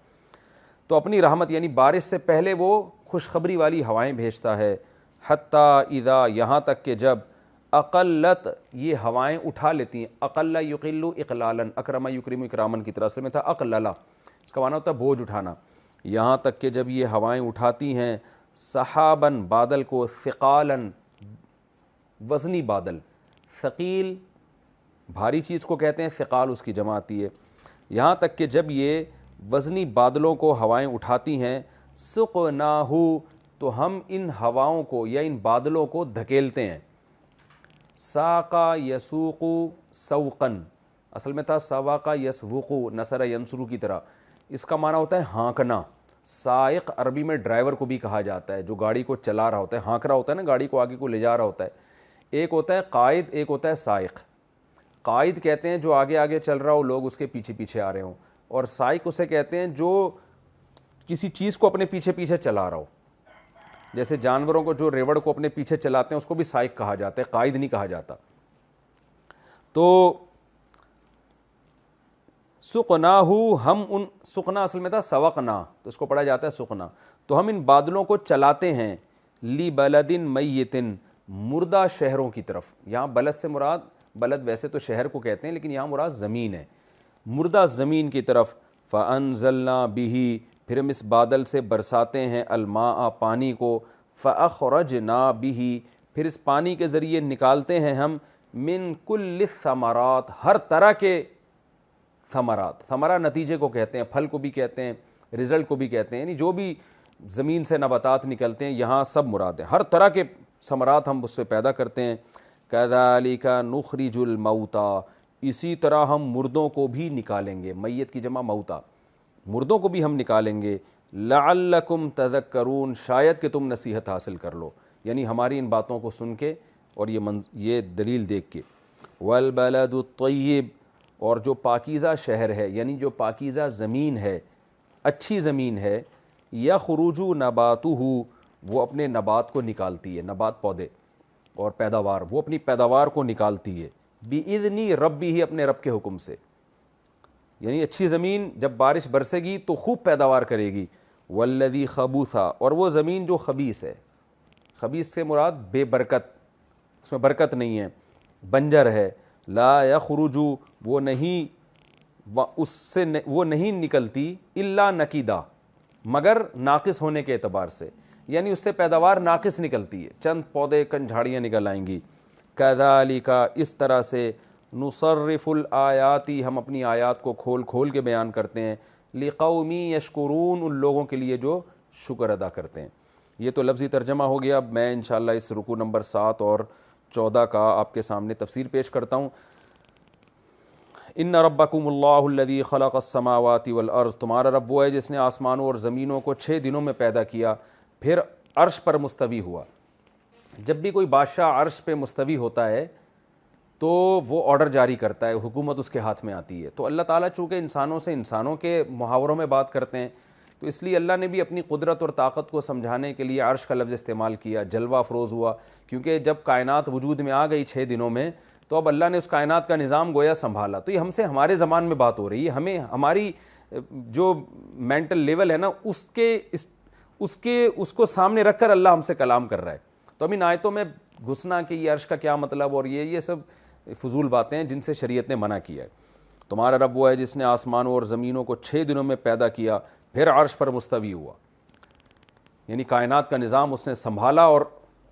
تو اپنی رحمت یعنی بارش سے پہلے وہ خوشخبری والی ہوائیں بھیجتا ہے، حتیٰ اذا، یہاں تک کہ جب، اقلت، یہ ہوائیں اٹھا لیتی ہیں، اقل یقل اقلالا، اکرم یکرم اکرامن کی طرح، اصل میں تھا اقللا، اس کا معنی ہوتا ہے بوجھ اٹھانا، یہاں تک کہ جب یہ ہوائیں اٹھاتی ہیں، سحاباً، بادل کو، ثقالاً، وزنی بادل، ثقیل بھاری چیز کو کہتے ہیں، ثقال اس کی جمع آتی ہے، یہاں تک کہ جب یہ وزنی بادلوں کو ہوائیں اٹھاتی ہیں، سقناہ، تو ہم ان ہواؤں کو یا ان بادلوں کو دھکیلتے ہیں، ساقا یسوق سوقن، اصل میں تھا سواقا یسوق، نصر ینصرو کی طرح، اس کا معنی ہوتا ہے ہانکنا، سائق عربی میں ڈرائیور کو بھی کہا جاتا ہے، جو گاڑی کو چلا رہا ہوتا ہے، ہانک رہا ہوتا ہے نا، گاڑی کو آگے کو لے جا رہا ہوتا ہے، ایک ہوتا ہے قائد، ایک ہوتا ہے سائق۔ قائد کہتے ہیں جو آگے آگے چل رہا ہو، لوگ اس کے پیچھے پیچھے آ رہے ہوں، اور سائق اسے کہتے ہیں جو کسی چیز کو اپنے پیچھے پیچھے چلا رہا ہو، جیسے جانوروں کو جو ریوڑ کو اپنے پیچھے چلاتے ہیں اس کو بھی سائق کہا جاتا ہے، قائد نہیں کہا جاتا۔ تو سقناہ، ہم ان، سقنا اصل میں تھا سوقنا، تو اس کو پڑھا جاتا ہے سقنا، تو ہم ان بادلوں کو چلاتے ہیں، لی بلدن میتن، مردہ شہروں کی طرف. یہاں بلد سے مراد، بلد ویسے تو شہر کو کہتے ہیں لیکن یہاں مراد زمین ہے، مردہ زمین کی طرف. فَأَنزَلْنَا بِهِ، پھر ہم اس بادل سے برساتے ہیں الماء پانی کو. فَأَخْرَجْنَا بِهِ، پھر اس پانی کے ذریعے نکالتے ہیں ہم من کل الثمرات، ہر طرح کے ثمرات. ثمرہ نتیجے کو کہتے ہیں، پھل کو بھی کہتے ہیں، رزلٹ کو بھی کہتے ہیں، یعنی جو بھی زمین سے نباتات نکلتے ہیں یہاں سب مراد ہیں، ہر طرح کے ثمرات ہم اس سے پیدا کرتے ہیں. کذالک نخرج الموتیٰ، اسی طرح ہم مردوں کو بھی نکالیں گے. میت کی جمع موتیٰ، مردوں کو بھی ہم نکالیں گے. لعلکم تذکرون، شاید کہ تم نصیحت حاصل کر لو، یعنی ہماری ان باتوں کو سن کے اور یہ دلیل دیکھ کے. والبلد الطیب، اور جو پاکیزہ شہر ہے یعنی جو پاکیزہ زمین ہے، اچھی زمین ہے. یخرج نباتہ، وہ اپنے نبات کو نکالتی ہے، نبات پودے اور پیداوار، وہ اپنی پیداوار کو نکالتی ہے. بِإِذْنِ رَبِّهِ، اپنے رب کے حکم سے. یعنی اچھی زمین جب بارش برسے گی تو خوب پیداوار کرے گی. والذی خبوث، اور وہ زمین جو خبیث ہے، خبیث سے مراد بے برکت، اس میں برکت نہیں ہے، بنجر ہے. لا یخرج، وہ نہیں نکلتی الا نکیدہ، مگر ناقص ہونے کے اعتبار سے، یعنی اس سے پیداوار ناقص نکلتی ہے، چند پودے چند جھاڑیاں نکل آئیں گی. کذالک، اس طرح سے. نصرف الآیات، ہم اپنی آیات کو کھول کھول کے بیان کرتے ہیں. لقوم یشکرون، ان لوگوں کے لیے جو شکر ادا کرتے ہیں. یہ تو لفظی ترجمہ ہو گیا. اب میں انشاءاللہ اس رکوع نمبر 7 اور 14 کا آپ کے سامنے تفسیر پیش کرتا ہوں. ان ربکم اللہ الذی خلق السماوات والارض، تمہارا رب وہ ہے جس نے آسمانوں اور زمینوں کو 6 دنوں میں پیدا کیا، پھر عرش پر مستوی ہوا. جب بھی کوئی بادشاہ عرش پہ مستوی ہوتا ہے تو وہ آرڈر جاری کرتا ہے، حکومت اس کے ہاتھ میں آتی ہے. تو اللہ تعالیٰ چونکہ انسانوں سے انسانوں کے محاوروں میں بات کرتے ہیں تو اس لیے اللہ نے بھی اپنی قدرت اور طاقت کو سمجھانے کے لیے عرش کا لفظ استعمال کیا. جلوہ افروز ہوا، کیونکہ جب کائنات وجود میں آ گئی 6 دنوں میں تو اب اللہ نے اس کائنات کا نظام گویا سنبھالا. تو یہ ہم سے ہمارے زمان میں بات ہو رہی ہے، ہمیں ہماری جو مینٹل لیول ہے نا اس کو سامنے رکھ کر اللہ ہم سے کلام کر رہا ہے. تو اب ان آیتوں میں گھسنا کہ یہ عرش کا کیا مطلب اور یہ سب فضول باتیں ہیں جن سے شریعت نے منع کیا ہے. تمہارا رب وہ ہے جس نے آسمانوں اور زمینوں کو 6 دنوں میں پیدا کیا، پھر عرش پر مستوی ہوا، یعنی کائنات کا نظام اس نے سنبھالا اور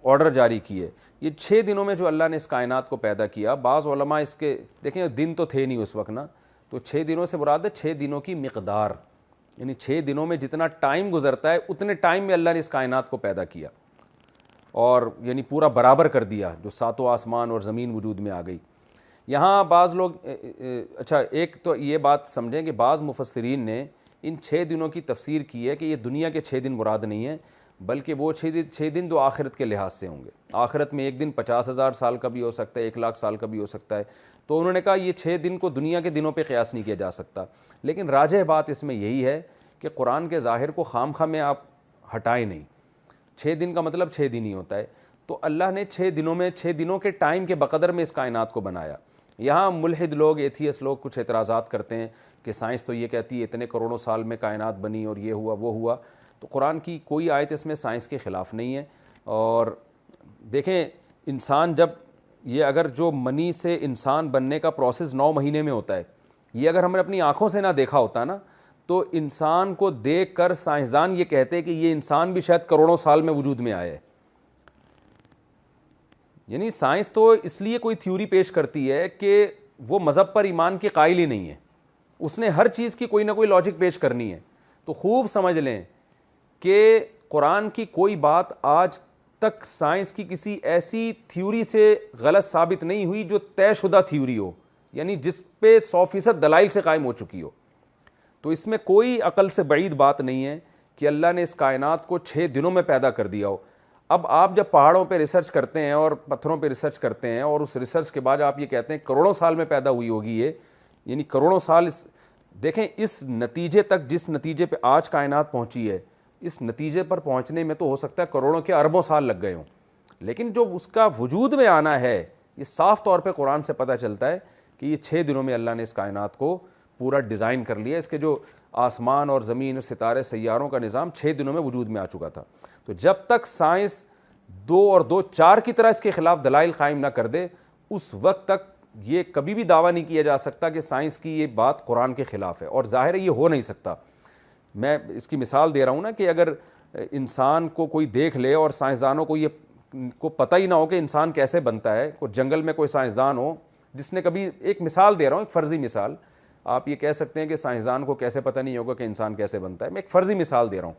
آرڈر جاری کیے. یہ 6 دنوں میں جو اللہ نے اس کائنات کو پیدا کیا، بعض علماء اس کے دیکھیں دن تو تھے نہیں اس وقت نا، تو 6 دنوں سے مراد ہے 6 دنوں کی مقدار، یعنی 6 دنوں میں جتنا ٹائم گزرتا ہے اتنے ٹائم میں اللہ نے اس کائنات کو پیدا کیا اور یعنی پورا برابر کر دیا، جو 7 آسمان اور زمین وجود میں آ گئی. یہاں بعض لوگ اچھا ایک تو یہ بات سمجھیں کہ بعض مفسرین نے ان 6 دنوں کی تفسیر کی ہے کہ یہ دنیا کے 6 دن مراد نہیں ہیں، بلکہ وہ 6 دن جو آخرت کے لحاظ سے ہوں گے. آخرت میں ایک دن 50,000 سال کا بھی ہو سکتا ہے، 1,00,000 سال کا بھی ہو سکتا ہے. تو انہوں نے کہا یہ 6 دن کو دنیا کے دنوں پہ قیاس نہیں کیا جا سکتا. لیکن راجح بات اس میں یہی ہے کہ قرآن کے ظاہر کو خام خواہ میں آپ ہٹائیں نہیں. 6 دن کا مطلب 6 دن ہی ہوتا ہے. تو اللہ نے 6 دنوں میں 6 دنوں کے ٹائم کے بقدر میں اس کائنات کو بنایا. یہاں ملحد لوگ، ایتھیس لوگ کچھ اعتراضات کرتے ہیں کہ سائنس تو یہ کہتی ہے اتنے کروڑوں سال میں کائنات بنی اور یہ ہوا وہ ہوا. تو قرآن کی کوئی آیت اس میں سائنس کے خلاف نہیں ہے. اور دیکھیں انسان جب یہ اگر جو منی سے انسان بننے کا پروسیس 9 مہینے میں ہوتا ہے، یہ اگر ہم نے اپنی آنکھوں سے نہ دیکھا ہوتا نا تو انسان کو دیکھ کر سائنسدان یہ کہتے کہ یہ انسان بھی شاید کروڑوں سال میں وجود میں آئے. یعنی سائنس تو اس لیے کوئی تھیوری پیش کرتی ہے کہ وہ مذہب پر ایمان کی قائل ہی نہیں ہے، اس نے ہر چیز کی کوئی نہ کوئی لاجک پیش کرنی ہے. تو خوب سمجھ لیں کہ قرآن کی کوئی بات آج تک سائنس کی کسی ایسی تھیوری سے غلط ثابت نہیں ہوئی جو طے شدہ تھیوری ہو، یعنی جس پہ 100% دلائل سے قائم ہو چکی ہو. تو اس میں کوئی عقل سے بعید بات نہیں ہے کہ اللہ نے اس کائنات کو 6 دنوں میں پیدا کر دیا ہو. اب آپ جب پہاڑوں پہ ریسرچ کرتے ہیں اور پتھروں پہ ریسرچ کرتے ہیں اور اس ریسرچ کے بعد آپ یہ کہتے ہیں کروڑوں سال میں پیدا ہوئی ہوگی یہ، یعنی کروڑوں سال دیکھیں اس نتیجے تک جس نتیجے پہ آج کائنات پہنچی ہے، اس نتیجے پر پہنچنے میں تو ہو سکتا ہے کروڑوں کے اربوں سال لگ گئے ہوں، لیکن جو اس کا وجود میں آنا ہے یہ صاف طور پہ قرآن سے پتہ چلتا ہے کہ یہ 6 دنوں میں اللہ نے اس کائنات کو پورا ڈیزائن کر لیا. اس کے جو آسمان اور زمین اور ستارے سیاروں کا نظام 6 دنوں میں وجود میں آ چکا تھا. تو جب تک سائنس 2 اور 2 4 کی طرح اس کے خلاف دلائل قائم نہ کر دے، اس وقت تک یہ کبھی بھی دعویٰ نہیں کیا جا سکتا کہ سائنس کی یہ بات قرآن کے خلاف ہے، اور ظاہر ہے یہ ہو نہیں سکتا۔ میں اس کی مثال دے رہا ہوں نا کہ اگر انسان کو کوئی دیکھ لے اور سائنسدانوں کو یہ کو پتہ ہی نہ ہو کہ انسان کیسے بنتا ہے، کوئی جنگل میں کوئی سائنسدان ہو جس نے کبھی، ایک مثال دے رہا ہوں، ایک فرضی مثال، آپ یہ کہہ سکتے ہیں کہ سائنسدان کو کیسے پتہ نہیں ہوگا کہ انسان کیسے بنتا ہے، میں ایک فرضی مثال دے رہا ہوں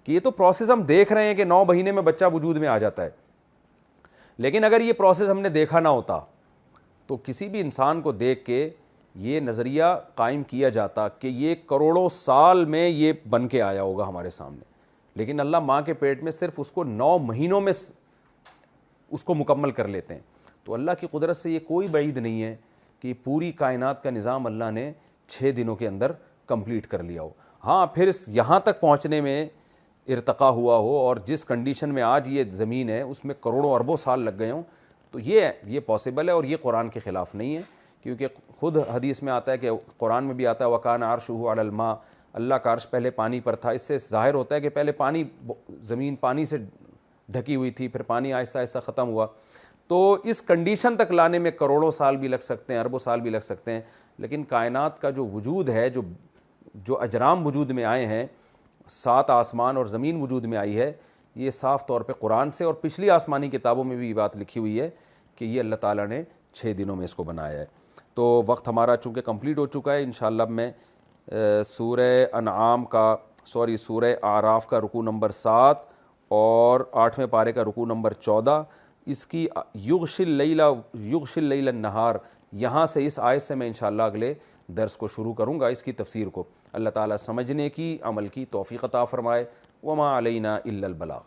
کہ یہ تو پروسیس ہم دیکھ رہے ہیں کہ 9 مہینے میں بچہ وجود میں آ جاتا ہے، لیکن اگر یہ پروسیس ہم نے دیکھا نہ ہوتا تو کسی بھی انسان کو دیکھ کے یہ نظریہ قائم کیا جاتا کہ یہ کروڑوں سال میں یہ بن کے آیا ہوگا ہمارے سامنے، لیکن اللہ ماں کے پیٹ میں صرف اس کو 9 مہینوں میں اس کو مکمل کر لیتے ہیں۔ تو اللہ کی قدرت سے یہ کوئی بعید نہیں ہے کہ پوری کائنات کا نظام اللہ نے 6 دنوں کے اندر کمپلیٹ کر لیا ہو۔ ہاں پھر یہاں تک پہنچنے میں ارتقا ہوا ہو اور جس کنڈیشن میں آج یہ زمین ہے اس میں کروڑوں اربوں سال لگ گئے ہوں، تو یہ پاسبل ہے، اور یہ قرآن کے خلاف نہیں ہے، کیونکہ خود حدیث میں آتا ہے کہ قرآن میں بھی آتا ہے وَكَانَ عَرْشُهُ عَلَى الْمَاءِ، اللہ کا عرش پہلے پانی پر تھا۔ اس سے ظاہر ہوتا ہے کہ پہلے زمین پانی سے ڈھکی ہوئی تھی، پھر پانی آہستہ آہستہ ختم ہوا، تو اس کنڈیشن تک لانے میں کروڑوں سال بھی لگ سکتے ہیں، اربوں سال بھی لگ سکتے ہیں، لیکن کائنات کا جو وجود ہے، جو اجرام وجود میں آئے ہیں، 7 آسمان اور زمین وجود میں آئی ہے، یہ صاف طور پہ قرآن سے اور پچھلی آسمانی کتابوں میں بھی یہ بات لکھی ہوئی ہے کہ یہ اللہ تعالیٰ نے 6 دنوں میں اس کو بنایا ہے۔ تو وقت ہمارا چونکہ کمپلیٹ ہو چکا ہے، انشاءاللہ میں سورہ اعراف کا رکوع نمبر 7 اور 8ویں پارے کا رکوع نمبر 14، اس کی یغشی اللیل النہار، یہاں سے اس آیت سے میں انشاءاللہ اگلے درس کو شروع کروں گا، اس کی تفسیر کو۔ اللہ تعالیٰ سمجھنے کی، عمل کی توفیق عطا فرمائے۔ وما علینا الا البلاغ۔